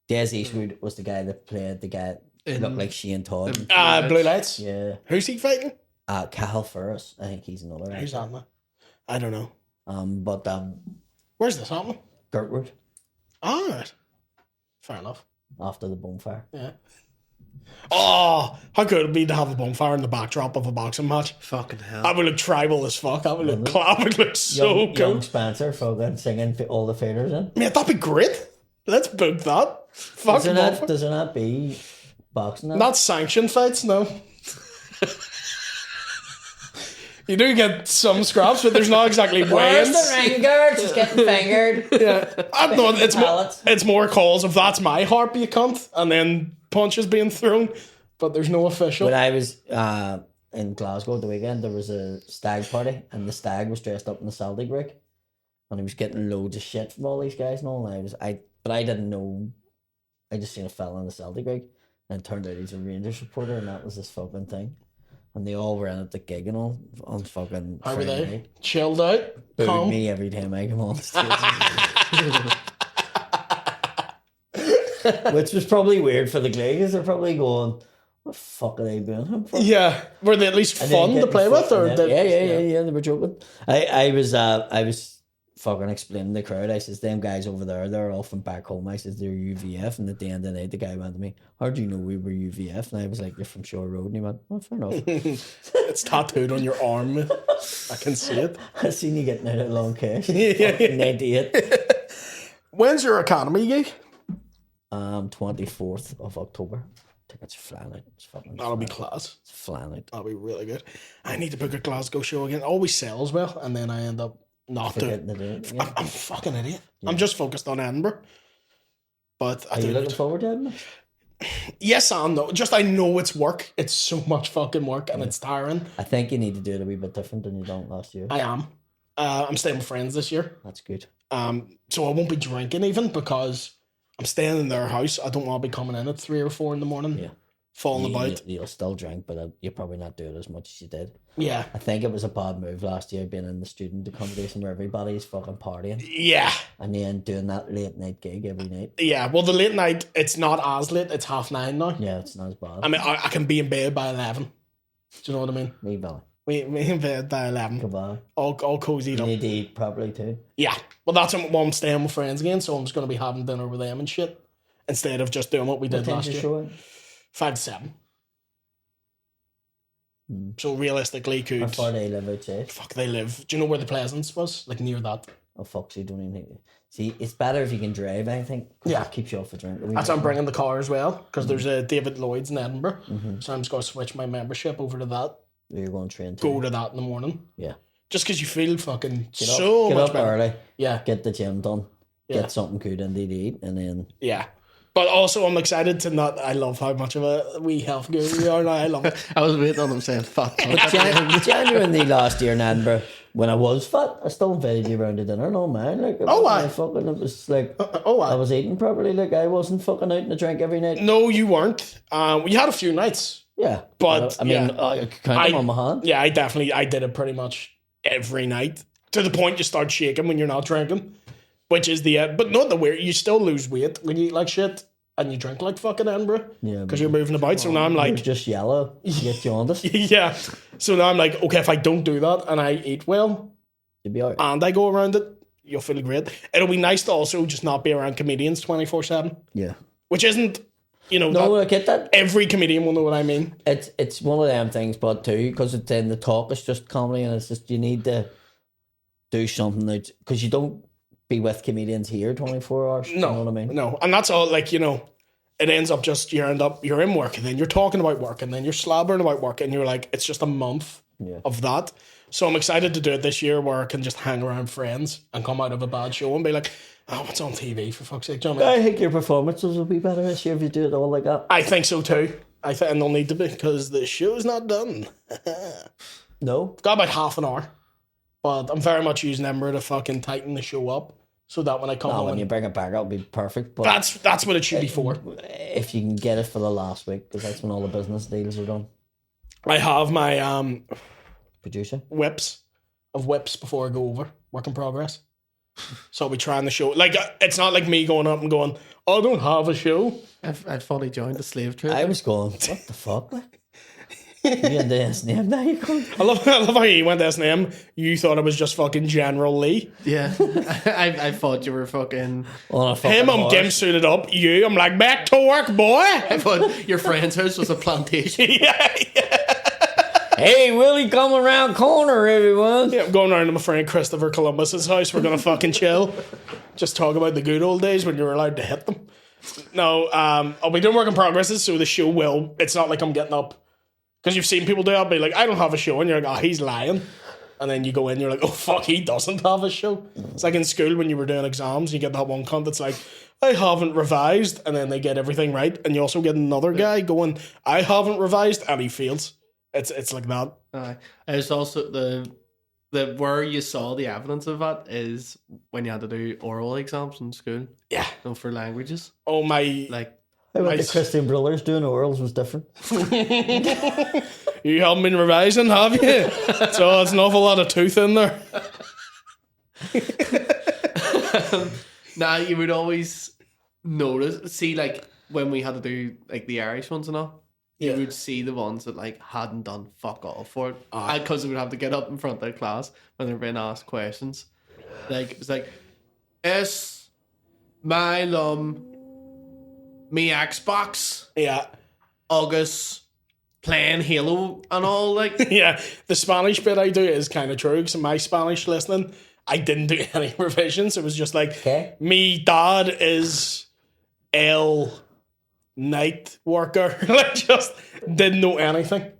Des Eastwood was the guy that played the guy that looked like Shane Todd. Blue Lights. Yeah. Who's he fighting? Cahill Ferris, I think he's another Who's actor. that, man? I don't know. But Where's this happening? Gertrude, Alright. Fair enough. after the bonfire. Yeah. Oh, how good it would be to have a bonfire in the backdrop of a boxing match? Fucking hell. That would look tribal as fuck. That would look so young cool. Spencer fucking singing all the fighters in. Mate, that'd be great. Let's book that. Fuck Does it not be boxing? Not sanctioned fights, no. You do get some scraps, but there's not exactly Where's weigh-ins. the ring guard? She's getting fingered. Yeah. I don't know, Pallets. it's more calls of that's my harp, you cunt, and then punches being thrown, but there's no official. When I was in Glasgow at the weekend, there was a stag party, and the stag was dressed up in the Celtic rig, and he was getting loads of shit from all these guys and all. And I didn't know. I just seen a fella in the Celtic rig, and it turned out he's a Rangers supporter, and that was this fucking thing. And they all were in at the gig and all on fucking. How were Friday they? night. Chilled out? Booed Calm? me every time I come on stage. Which was probably weird for the Glegas. They're probably going, what the fuck are they doing him for? Yeah. Were they at least And then fun to getting play with? fucked, Or and then- did, yeah, they were joking. I was fucking explaining to the crowd. I says, them guys over there, they're all from back home. I says, they're UVF. And at the end of the night, the guy went to me, how do you know we were UVF? And I was like, you're from Shore Road. And he went, oh, fair enough. It's tattooed on your arm. I can see it. I seen you getting out of long cash. Yeah. 98. When's your academy gig? 24th of October. Tickets are flying out. It's fucking That'll be flying out. class. It's flying out. That'll be really good. I need to book a Glasgow show again. It always sells well, and then I end up not doing Forgetting to do it. I'm Yeah. a fucking idiot. I'm just focused on Edinburgh. But I Are you do looking it. forward to it? Yes and no. Just I know it's work. It's so much fucking work and it's tiring. I think you need to do it a wee bit different than you done last year. I am. I'm staying with friends this year. That's good. So I won't be drinking even because I'm staying in their house. I don't want to be coming in at 3 or 4 in the morning. Yeah. falling about. You'll still drink, but you'll probably not do it as much as you did. Yeah. I think it was a bad move last year being in the student accommodation where everybody's fucking partying. Yeah. And then doing that late night gig every night. Yeah, well, the late night, it's not as late. It's 9:30 now. Yeah, it's not as bad. I mean, I can be in bed by 11. Do you know what I mean? Me, Billy. We in bed by 11. Goodbye. All cozied You up. need to eat properly too. Yeah. Well, that's what I'm staying with friends again, so I'm just going to be having dinner with them and shit instead of just doing what we did What last time's year. your show? 5 to 7. So realistically, How could... far they live outside? Fuck, they live... Do you know where the Pleasance was? Like, near that. Oh, fuck, so you don't even think... See, it's better if you can drive, I think. 'Cause Yeah. it keeps you off the drink. That's why I'm bringing the car as well, because there's a David Lloyd's in Edinburgh. So I'm just going to switch my membership over to that. You're going to train too. Go to that in the morning. Yeah. Just because you feel fucking Get so much up better. early. Yeah, Get the gym done. Yeah. Get something good in to eat, and then... yeah. But also, I'm excited to not... I love how much of a wee health guru we are now. I love it. I was waiting on him saying fat. Genuinely, last year in Edinburgh, when I was fat, I still invited you around to dinner. No, man. Like, Oh, why? it was like... Oh, I was eating properly. Like, I wasn't fucking out in the drink every night. No, you weren't. We had a few nights. Yeah. But, I mean, yeah. I could count them on my hand. Yeah, I did it pretty much every night. To the point you start shaking when you're not drinking. Which is the... but not the weird... You still lose weight when you eat like shit. And you drink like fucking Edinburgh. Yeah. Because you're moving about. So now I'm You're like... just yellow. You get jaundice. Yeah. So now I'm like, okay, if I don't do that and I eat well You'll be alright. and I go around it, you'll feel great. It'll be nice to also just not be around comedians 24/7. Yeah. Which isn't, you know, No, that, I get that. every comedian will know what I mean. It's one of them things, but too, because it's in the talk, it's just comedy, and it's just you need to do something that because you don't be with comedians here 24 hours. No, You know what I mean? no. And that's all, like, you know, it ends up just, you're in work and then you're talking about work and then you're slabbering about work and you're like, it's just a month of that. So I'm excited to do it this year where I can just hang around friends and come out of a bad show and be like, oh, it's on TV, for fuck's sake. Do you know what I mean? I think your performances will be better this year if you do it all like that. I think so too. I think they'll need to be because the show's not done. No? Got about half an hour. But I'm very much using Ember to fucking tighten the show up so that when I come No, home... when you bring it back, it'll be perfect. But That's what it should be for. if you can get it for the last week, because that's when all the business deals are done. I have my Producer? whips before I go over. Work in progress. So I'll be trying the show. Like, it's not like me going up and going, oh, I don't have a show. I've fully joined the slave trade. I was going, what the fuck? Like? You in the S-name now, you going? I love how you went to S&M. You thought it was just fucking General Lee. Yeah, I thought you were fucking. On a fucking Him, I'm horse. gimp suited up. You, I'm like, back to work, boy. I thought your friend's house was a plantation. yeah. Hey, Willie, come around corner, everyone. Yeah, I'm going around to my friend Christopher Columbus's house. We're gonna fucking chill. Just talk about the good old days when you were allowed to hit them. No, I'll be doing work in progresses, so the show will. It's not like I'm getting up because you've seen people do it. I'll be like, I don't have a show, and you're like, oh, he's lying. And then you go in, you're like, oh fuck, he doesn't have a show. It's like in school when you were doing exams, you get that one cunt that's like, I haven't revised, and then they get everything right, and you also get another guy going, I haven't revised, and he fails. It's like that. There's also the where you saw the evidence of that is when you had to do oral exams in school. Yeah. No, for languages. Oh my! Like, I went I- to Christian Brothers doing orals was different. You haven't been revising, have you? So it's an awful lot of tooth in there. nah, you would always see like when we had to do like the Irish ones and all. You would see the ones that like hadn't done fuck all for it because they would have to get up in front of their class when they were being asked questions. Like it was like, "Es my me Xbox Yeah. August playing Halo and all like." Yeah. The Spanish bit I do is kind of true because in my Spanish listening, I didn't do any revisions. It was just like, Okay. me dad is night worker. Like, just didn't know anything.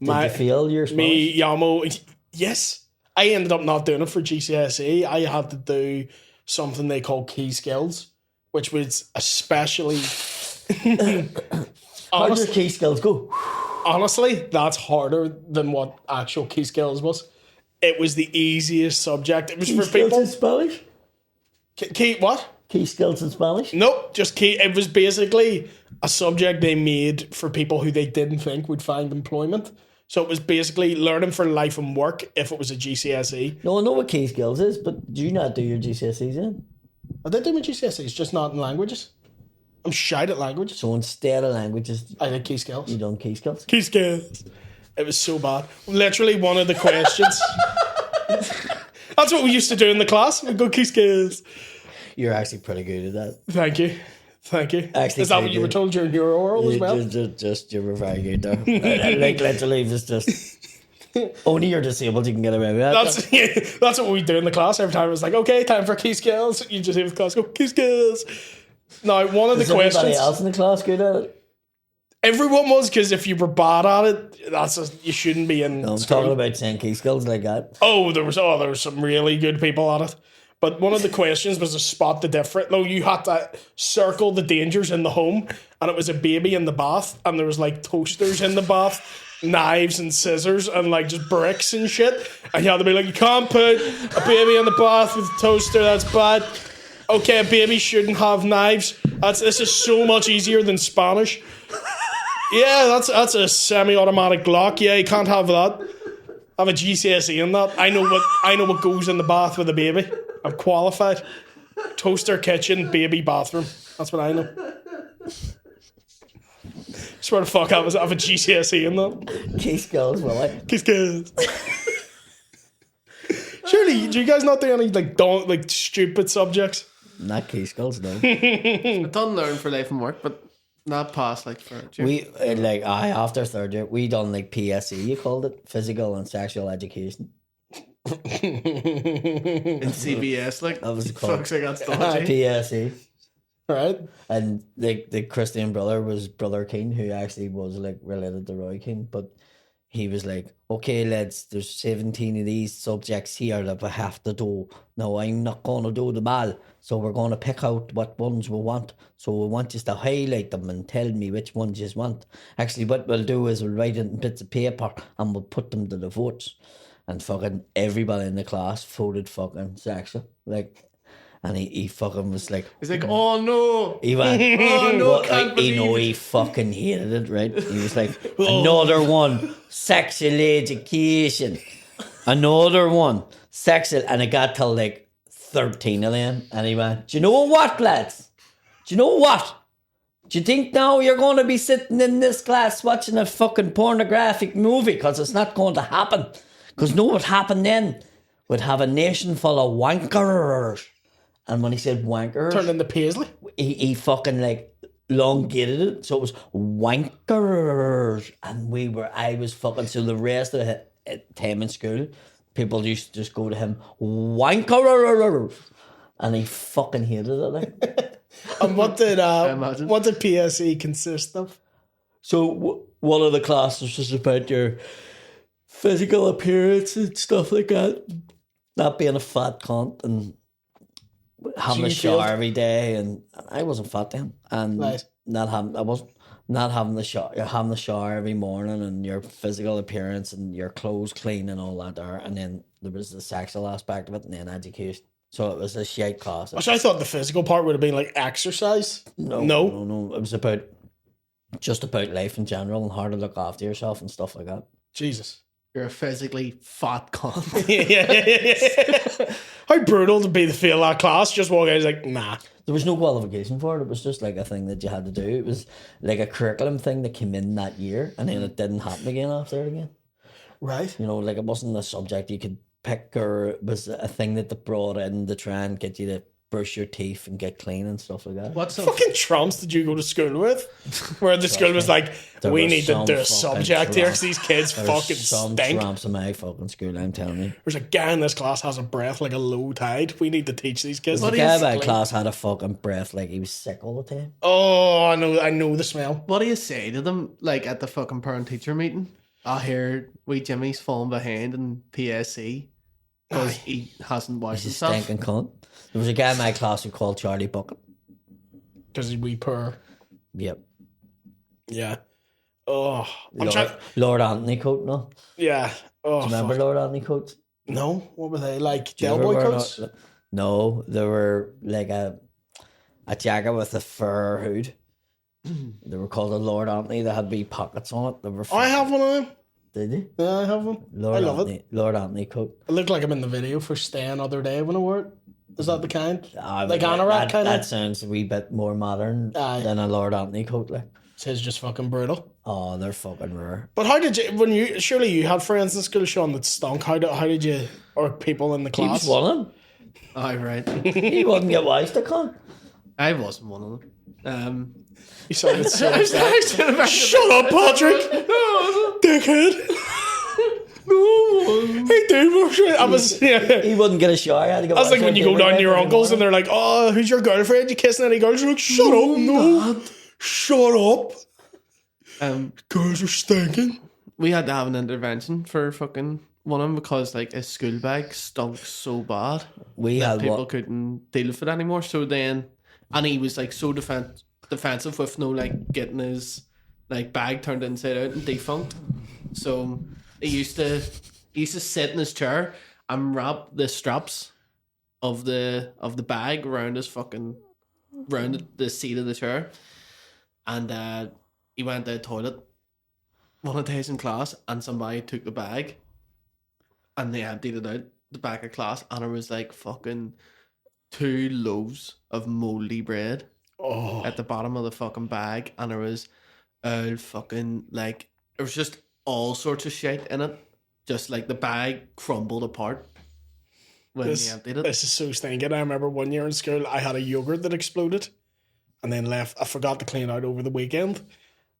Did you feel your Spanish? Me, Yamo, yes. I ended up not doing it for GCSE. I had to do something they call key skills, which was especially... How did your key skills go? Honestly, that's harder than what actual key skills was. It was the easiest subject. It was for Skills people... in Spanish? Key, what? Key skills in Spanish? Nope, just key. It was basically a subject they made for people who they didn't think would find employment. So it was basically learning for life and work if it was a GCSE. No, I know what key skills is, but do you not do your GCSEs in? I did do my GCSEs, just not in languages. I'm shite at languages. So instead of languages, I did key skills. you done key skills? Key skills. It was so bad. Literally one of the questions. That's what we used to do in the class. We'd go key skills. You're actually pretty good at that. Thank you. Actually, Is that what you were told during your oral as well? You were very good there. Like literally, it was just only you're disabled, you can get away with that. That's what we do in the class every time. It was like, okay, time for key skills. You just hear the class go, key skills. Now, one of the questions. Anybody else in the class good at it? Everyone was, because if you were bad at it, you shouldn't be in. No, I'm school. talking about saying key skills like that. There was some really good people at it. But one of the questions was to spot the difference. No, you had to circle the dangers in the home, and it was a baby in the bath, and there was like toasters in the bath, knives and scissors, and like just bricks and shit. And you had to be like, you can't put a baby in the bath with a toaster, that's bad. Okay, a baby shouldn't have knives. This is so much easier than Spanish. Yeah, that's a semi-automatic Glock. Yeah, you can't have that. I have a GCSE in that. I know what goes in the bath with a baby. I'm qualified. Toaster, kitchen, baby, bathroom. That's what I know. Swear to fuck, I have a GCSE in that. Key skills, Willie. Key skills. Surely, do you guys not do any like stupid subjects? Not key skills, no. I done learn for life and work, but not past like for after third year, we done like PSE, you called it, physical and sexual education. in CBS, like that was called. Fuck's I got dodgy. PSE. Right. And the Christian brother was Brother Keane, who actually was like related to Roy Keane, but he was like, okay, lads, there's 17 of these subjects here that we have to do. Now, I'm not going to do them all, so we're going to pick out what ones we want. So we want you to highlight them and tell me which ones you want. Actually, what we'll do is we'll write it in bits of paper and we'll put them to the votes. And fucking everybody in the class voted fucking sexual. Like, and he fucking was like... He's like, oh no! He went, oh no, can't believe he fucking hated it, right? He was like, another one, sexual education. Another one, sexual. And it got to like 13 of them. And he went, do you know what, lads? Do you know what? Do you think now you're going to be sitting in this class watching a fucking pornographic movie? Because it's not going to happen. Because know what happened then? We'd have a nation full of wankers. And when he said wankers... Turned into Paisley? He fucking like elongated it. So it was wankers. And I was fucking... So the rest of the time in school, people used to just go to him, wankers. And he fucking hated it. Like. And what did PSE consist of? So one of the classes was about your physical appearance and stuff like that. Not being a fat cunt and having a shower every day. And I wasn't fat then. And not having the shower every morning and your physical appearance and your clothes clean and all that there. And then there was the sexual aspect of it and then education. So it was a shite class. Which I thought the physical part would have been like exercise. No. It was just about life in general and how to look after yourself and stuff like that. Jesus. You're a physically fat cunt. Yeah. How brutal to be the feel that class. Just walk out, like, nah. There was no qualification for it. It was just like a thing that you had to do. It was like a curriculum thing that came in that year and then it didn't happen again after it again. Right. You know, like it wasn't a subject you could pick or it was a thing that they brought in to try and get you to brush your teeth and get clean and stuff like that. What fucking trumps did you go to school with? Where the school was like, we need to do a subject here because these kids fucking some stink. Tramps in my fucking school, I'm telling you. There's a guy in this class has a breath like a low tide. We need to teach these kids. The guy in my class had a fucking breath like he was sick all the time. Oh, I know the smell. What do you say to them, like at the fucking parent-teacher meeting? I hear wee Jimmy's falling behind in PSC because he hasn't washed He's himself. a stinking cunt. There was a guy in my class who called Charlie Bucket. Because he's wee poor. Yep. Yeah. Oh. Lord Anthony coat, no? Yeah. Oh, do you remember Lord Anthony coats? No. What were they? Like Del Boy coats? No, they were like a jacket with a fur hood. They were called a Lord Anthony. They had wee pockets on it. They were. I have one of them. Did you? Yeah, I have one. I love Anthony, it. Lord Anthony coat. I look like I'm in the video for Stay Another Day when I wore it. Is that the kind? Like that, anorak kind that of? sounds a wee bit more modern than a Lord Anthony coat. Like. It's just fucking brutal. Oh, they're fucking rare. But how did you, surely you had friends in school, Sean, that stunk. How did you, or people in the He was class? one of them. Aye, right. He wouldn't get wise to cunt. I wasn't one of them. You sounded so upset. Shut up, Patrick! Dickhead! Hey, dude, I was. Yeah. He wouldn't get a shower. I That's like when you go down to your uncle's and they're like, "Oh, who's your girlfriend? You kissing any girls?" You're like, "Shut up, no, shut up." Girls are stinking. We had to have an intervention for fucking one of them because like his school bag stunk so bad. We that had people couldn't deal with it anymore. So then, and he was like so defensive with no like getting his like bag turned inside out and defunct. So he used to sit in his chair and wrap the straps of the bag around his fucking round the seat of the chair, and he went to the toilet one of the days in class, and somebody took the bag and they emptied it out the back of class, and it was like fucking 2 loaves of mouldy bread at the bottom of the fucking bag, and there was fucking like there was just all sorts of shit in it, just like the bag crumbled apart when he emptied it. This is so stinking. I remember one year in school I had a yogurt that exploded and then left. I forgot to clean out over the weekend.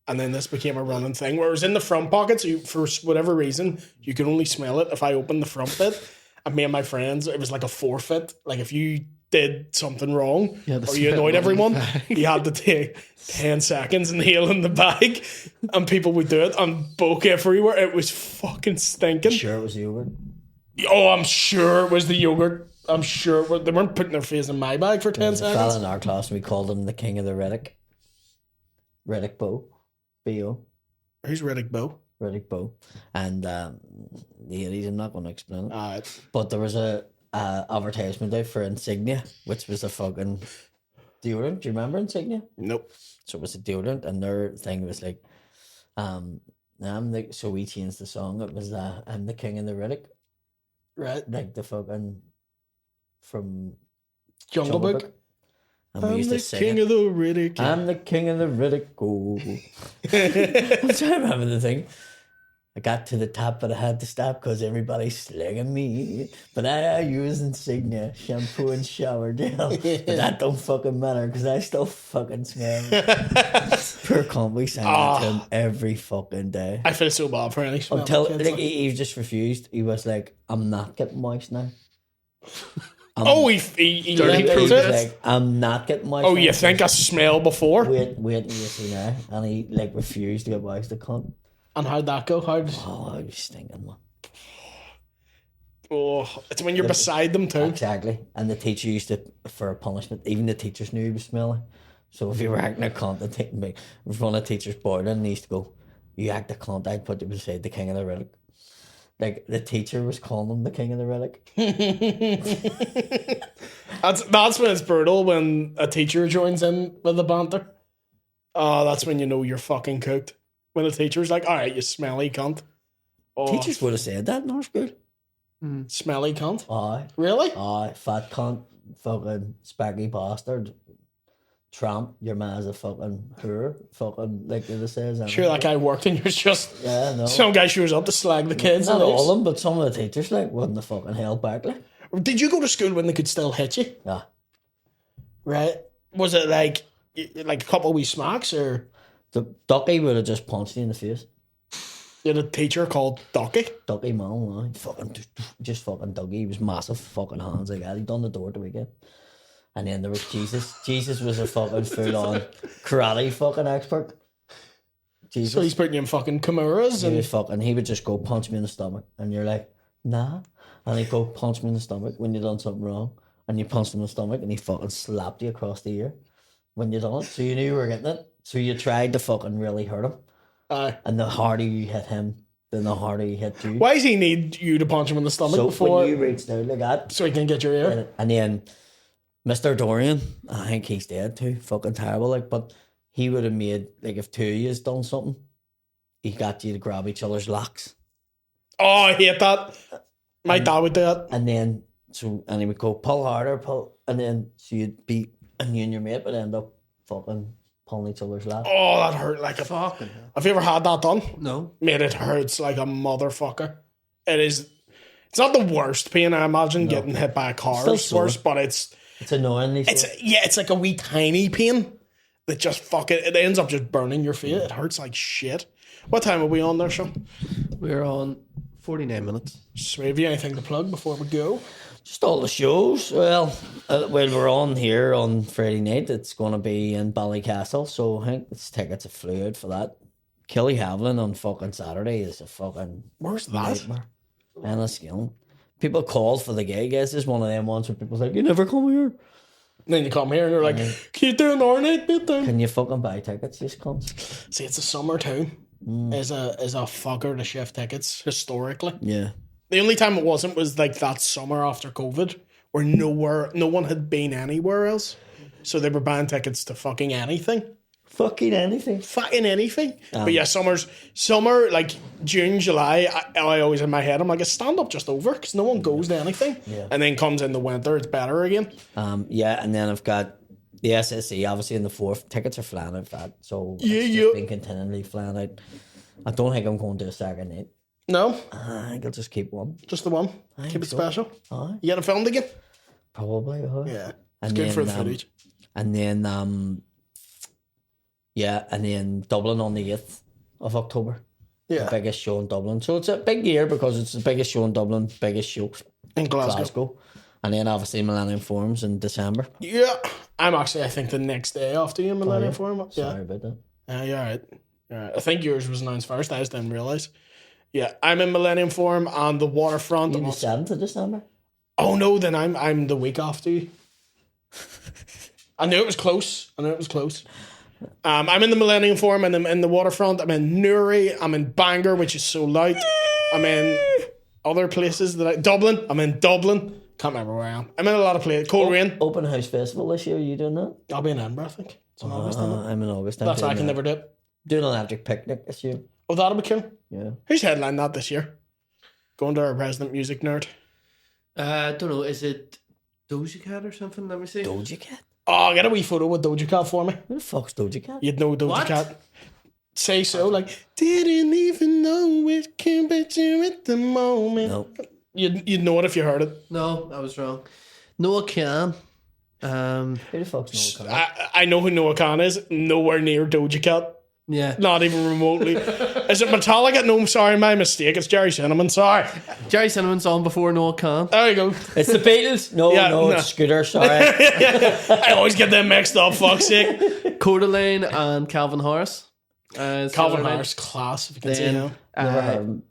And then this became a running thing where it was in the front pocket, so for whatever reason, you could only smell it if I opened the front bit. And me and my friends, it was like a forfeit. Like if you did something wrong or you annoyed everyone, you had to take 10 seconds and inhale in the bag. And people would do it and boke everywhere. It was fucking stinking. Sure, it was yogurt. Oh, I'm sure it was the yogurt. I'm sure they weren't putting their face in my bag for 10 A fella seconds. in our class, we called him the king of the Riddick. Riddick Bow. B.O. Who's Riddick Bow? Riddick Bow. And the 80s, I'm not going to explain it. But there was a advertisement out for Insignia, which was a fucking deodorant. Do you remember Insignia? Nope. So it was a deodorant, and their thing was like, so we changed the song. It was I'm the king of the Riddick. Right. Like the fucking from Jungle Book. And we I'm used the to sing king it. of the Riddick. I'm the king of the Riddick. Oh. I'm trying to remember the thing. I got to the top, but I had to stop because everybody's slinging me. But I use Insignia shampoo and shower gel. But that don't fucking matter because I still fucking smell. Poor cunt, we sang that to him every fucking day. I feel so bad for any smell. Until he just refused. He was like, I'm not getting moist now. He Dirty left He was it. like, I'm not getting moist. Oh, now. you think I smell before? Wait till you see now. And he like refused to get moist, the cunt. And how'd that go? Oh, I was stinking, man. Oh, it's when you're beside them too. Exactly. And the teacher used to, for a punishment, even the teachers knew he was smelling. So if you were acting a cunt, if one of the teachers bored and he used to go, you act a cunt, I'd put you beside the king of the Riddick. Like, the teacher was calling him the king of the Riddick. That's when it's brutal, when a teacher joins in with the banter. Oh, that's when you know you're fucking cooked. When a teacher's like, all right, you smelly cunt. Oh, Teachers would have said that in our school. smelly cunt. Aye. Really? Aye, fat cunt, fucking spaggy bastard, tramp, your man's a fucking whore, fucking, like it says. Sure, that guy worked and you're just... Yeah, no. Some guy shows up to slag the kids. Not and all leaves. of them, but some of the teachers, like, wouldn't have fucking held back, like. Did you go to school when they could still hit you? Yeah. Right. Was it like a couple of wee smacks, or The Ducky would have just punched you in the face. you had a teacher called Ducky? Ducky, man, fucking, just fucking Dougie. He was massive fucking hands like that. He done the door the weekend. And then there was Jesus. Jesus was a fucking full-on karate fucking expert. Jesus. So he's putting you in fucking Kimuras He would just go punch me in the stomach. And you're like, nah. And he'd go punch me in the stomach when you done something wrong. And you punched him in the stomach and he fucking slapped you across the ear when you done it. So you knew you were getting it. So you tried to fucking really hurt him. Aye. And the harder you hit him, then the harder he hit you. Why does he need you to punch him in the stomach So before when you reached out like that, so he can get your ear? and then Mr. Dorian, I think he's dead too. Fucking terrible. Like, but he would have made, like, if two of you done something, he got you to grab each other's locks. Oh, I hate that. My dad would do that. And then, and he would go, pull harder, pull. And then, so you'd be, and you and your mate would end up fucking pulling each other's locks. Oh, that hurt like a Fucking hell. Have you ever had that done? No. Mate, it hurts like a motherfucker. It is. It's not the worst pain. I imagine getting hit by a car Still is worse, but it's annoyingly sore. it's like a wee tiny pain that just fucking it ends up just burning your face. It hurts like shit. What time are we on there, Sean? We're on 49 minutes. Sweet. Have you anything to plug before we go? Just all the shows. Well, we're on here on Friday night. It's going to be in Ballycastle, so I think tickets are fluid for that. Killy Haviland on fucking Saturday is a fucking Where's that? nightmare. Enniskillen. People called for the gig. This is one of them ones where people's like, you never come here. And then you come here and you're like, can you do an hour night bit then? Can you fucking buy tickets, these cunts? See, it's the summer too. Is a fucker to shift tickets historically. Yeah. The only time it wasn't was like that summer after COVID, where no one had been anywhere else, so they were buying tickets to fucking anything, Fucking anything. But yeah, summer like June, July. I always in my head, I'm like, is stand up just over because no one goes to anything, and then comes in the winter, it's better again. Yeah, and then I've got the SSE obviously in the 4th. Tickets are flying out fat, so Yeah, it's yeah. just been continually flying out. I don't think I'm going to a second night. No, I think I'll just keep one. just the one. I Keep think it so. special. Aye. You get it filmed again? Probably. Yeah, it's And good then, for the footage. And then, and then Dublin on the 8th of October. Yeah, The biggest show in Dublin. So it's a big year because it's the biggest show in Dublin, biggest show in Glasgow. Glasgow. And then obviously Millennium Forums in December. Yeah, I'm actually. I think the next day after you, Millennium yeah? Forum. Yeah. Sorry about that. You're right. You're right. I think yours was announced first. I just didn't realise. Yeah, I'm in Millennium Forum and the Waterfront. You the 7th of December? Oh no, then I'm the week after you. I knew it was close. I'm in the Millennium Forum and I'm in the Waterfront. I'm in Newry. I'm in Bangor, which is so light. I'm in other places Dublin. I'm in Dublin. Can't remember where I am. I'm in a lot of places. Coleraine. Open House Festival this year, are you doing that? I'll be in Edinburgh, I think. It's in August, isn't it? I'm in August. That's why I can never do it. Doing an electric picnic this year. Oh, that'll be cool. Yeah. Who's headlining that this year? Going to our resident music nerd. I don't know. Is it Doja Cat or something? Let me see. Doja Cat? Oh, get a wee photo with Doja Cat for me. Who the fuck's Doja Cat? You'd know Doja What? Cat. Say so, like, didn't even know it can be you at the moment. No. You'd know it if you heard it. No, I was wrong. Noah Khan. Who the fuck's Noah Khan? I know who Noah Khan is. Nowhere near Doja Cat. Yeah. Not even remotely. Is it Metallica? No, I'm sorry, my mistake. It's Jerry Cinnamon. Sorry. Jerry Cinnamon's on before Noah Khan. There you go. It's the Beatles? No, Yeah, no, no. it's Scooter, sorry. I always get them mixed up, fuck's sake. Coeur d'Alene and Calvin Harris. Calvin Harris, class, if you can see now. Never heard of him.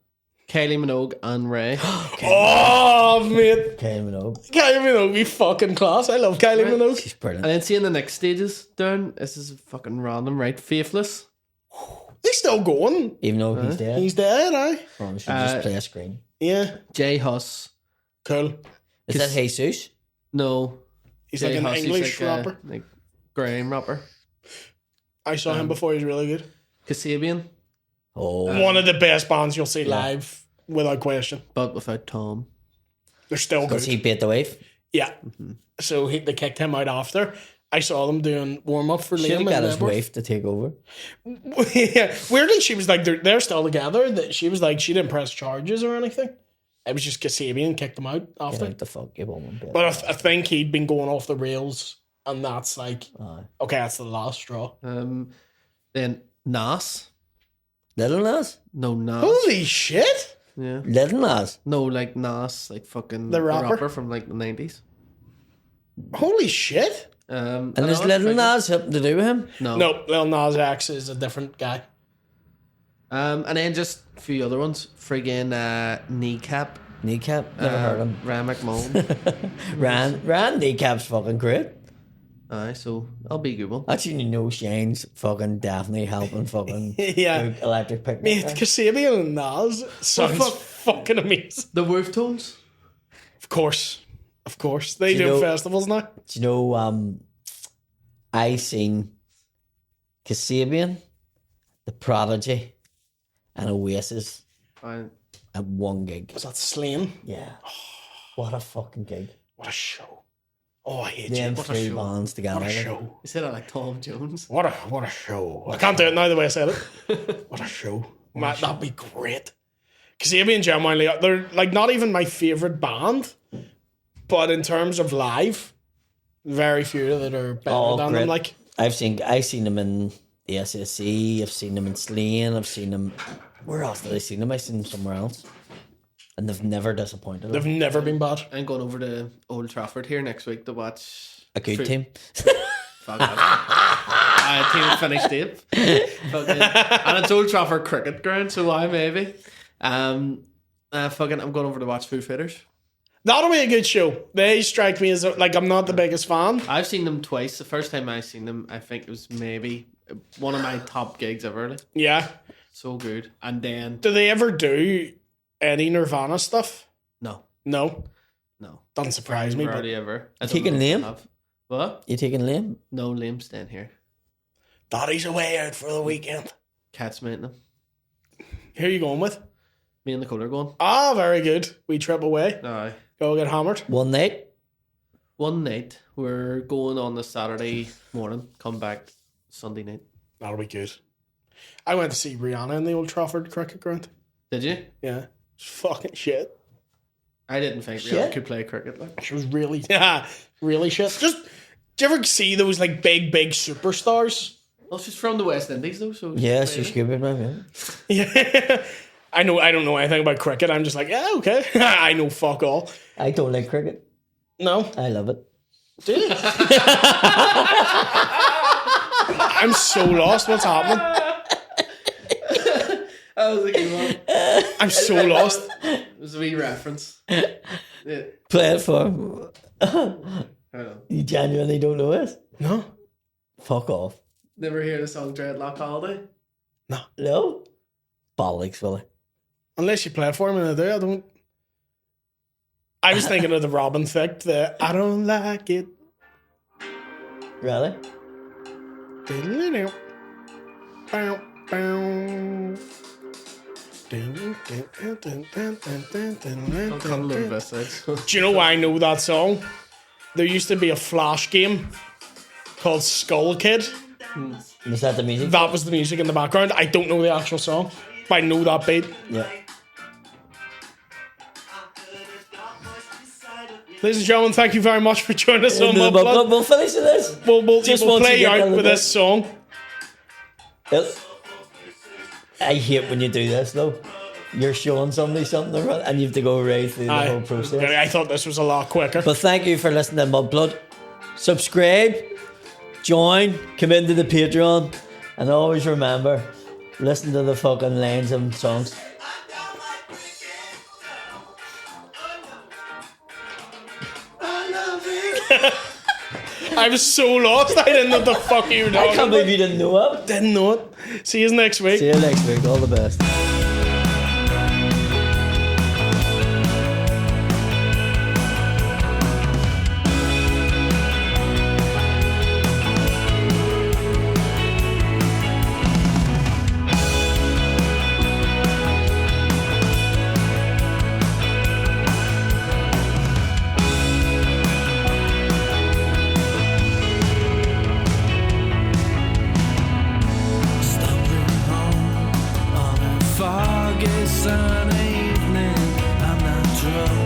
Kylie Minogue and Ray. Oh, mate. Kylie Minogue. Kylie Minogue, be fucking class. I love Kylie Minogue. She's brilliant. And then seeing the next stages down, this is fucking random, right? Faithless. He's still going. Even though he's dead. He's dead, aye? Oh, we should just play a screen. Yeah. Jay Huss. Cool. Is that Jesus? No. He's Jay like an Huss, he's English like rapper. like grime rapper. I saw him before. He's really good. Kasabian, Oh. One of the best bands you'll see live, without question. but without Tom. They're still good. Does he beat the wave? Yeah. So they kicked him out after. I saw them doing warm up for Should Liam. have got and his Edward. wife to take over. Yeah. Weirdly, she was like, they're still together. That she was like, she didn't press charges or anything. It was just Kasabian kicked him out Get after. out the fuck, you woman. But I think he'd been going off the rails, and that's like, okay, that's the last straw. Then Nas. Little Nas? No, Nas. Holy shit! Yeah. Little Nas? No, like Nas, like fucking The rapper? from like the 90s. Holy shit! And is Little Nas something to do with him? No. No, Lil Nas X is a different guy. And then just a few other ones. Friggin' Kneecap. Kneecap? Never heard of him. Ran McMullen. Ran Kneecap's fucking great. Aye, so I'll be a good one. Actually, no Shane's fucking definitely helping fucking Yeah. do electric picnic. Mate, Kasabian and Nas sounds fucking amazing. The Wolf Tones. Of course. Of course. They Do you do know- festivals now. Do you know, I seen Kasabian, The Prodigy, and Oasis Fine. at one gig. Was that Slain? Yeah. What a fucking gig. What a show. Oh, I hate Them you. What a three show. bands together. What a show. You said that like Tom Jones. What a show. I can't do it now the way I said it. What a show. Man, that'd be great. Kasabian genuinely, they're like not even my favourite band, but in terms of live, very few that are better than them. Like, I've seen them in the SSE, I've seen them in Slain, I've seen them. Where else did I see them? I've seen them somewhere else. And they've never disappointed. they've never been bad. I'm going over to Old Trafford here next week to watch A good team. Fuck team finished eighth. And it's Old Trafford cricket ground, so why maybe? I'm going over to watch Foo Fighters. That'll be a good show. They strike me as like I'm not the biggest fan. I've seen them twice. The first time I seen them, I think it was maybe one of my top gigs ever. Like. Yeah. So good. And then Do they ever do any Nirvana stuff? no. Doesn't surprise me. But Hardly ever. I don't Taking know if they Liam? have. What? You taking Liam? No, Liam's staying here. Daddy's away out for the weekend. Cat's mating them. Who are you going with? Me and Nicole are going. Ah, very good. We trip away. Aye. Go get hammered. One night? One night. We're going on the Saturday morning. Come back Sunday night. That'll be good. I went to see Rihanna in the Old Trafford cricket ground. Did you? Yeah. It's fucking shit. I didn't think Shit. Rihanna could play cricket. Like. She was really, really shit. Just, do you ever see those like big superstars? Well, she's from the West Indies though, so Yeah, she's stupid, man. Yeah. I don't know anything about cricket. I'm just like, yeah, okay. I know fuck all. I don't like cricket. No. I love it. Do you? I'm so lost. What's happening? That was a good one. I'm so lost. It was a wee reference. Yeah. Play it for I don't know. you. Genuinely don't know it? No. Fuck off. Never hear the song Dreadlock Holiday? No? Bollocks, Willie. Unless you play it for me, I do. I don't. I was thinking of the Robin Thicke, the I don't like it. Really? I'll cut a little bit out. Do you know why I know that song? There used to be a Flash game called Skull Kid. Was that the music? That was the music in the background. I don't know the actual song, but I know that beat. Yeah. Ladies and gentlemen, thank you very much for joining us on Mudblood. We'll finish with this. We'll Just once play you get out the with this song. I hate when you do this though. You're showing somebody something and you have to go right through the whole process. I thought this was a lot quicker. But thank you for listening to Mudblood. Subscribe, join, come into the Patreon, and always remember, listen to the fucking lines and songs. I was so lost. I didn't know what the fuck you were talking I can't believe you didn't know it. Didn't know it. See you next week. See you next week. All the best. Foggy sunny evening, I'm not drunk.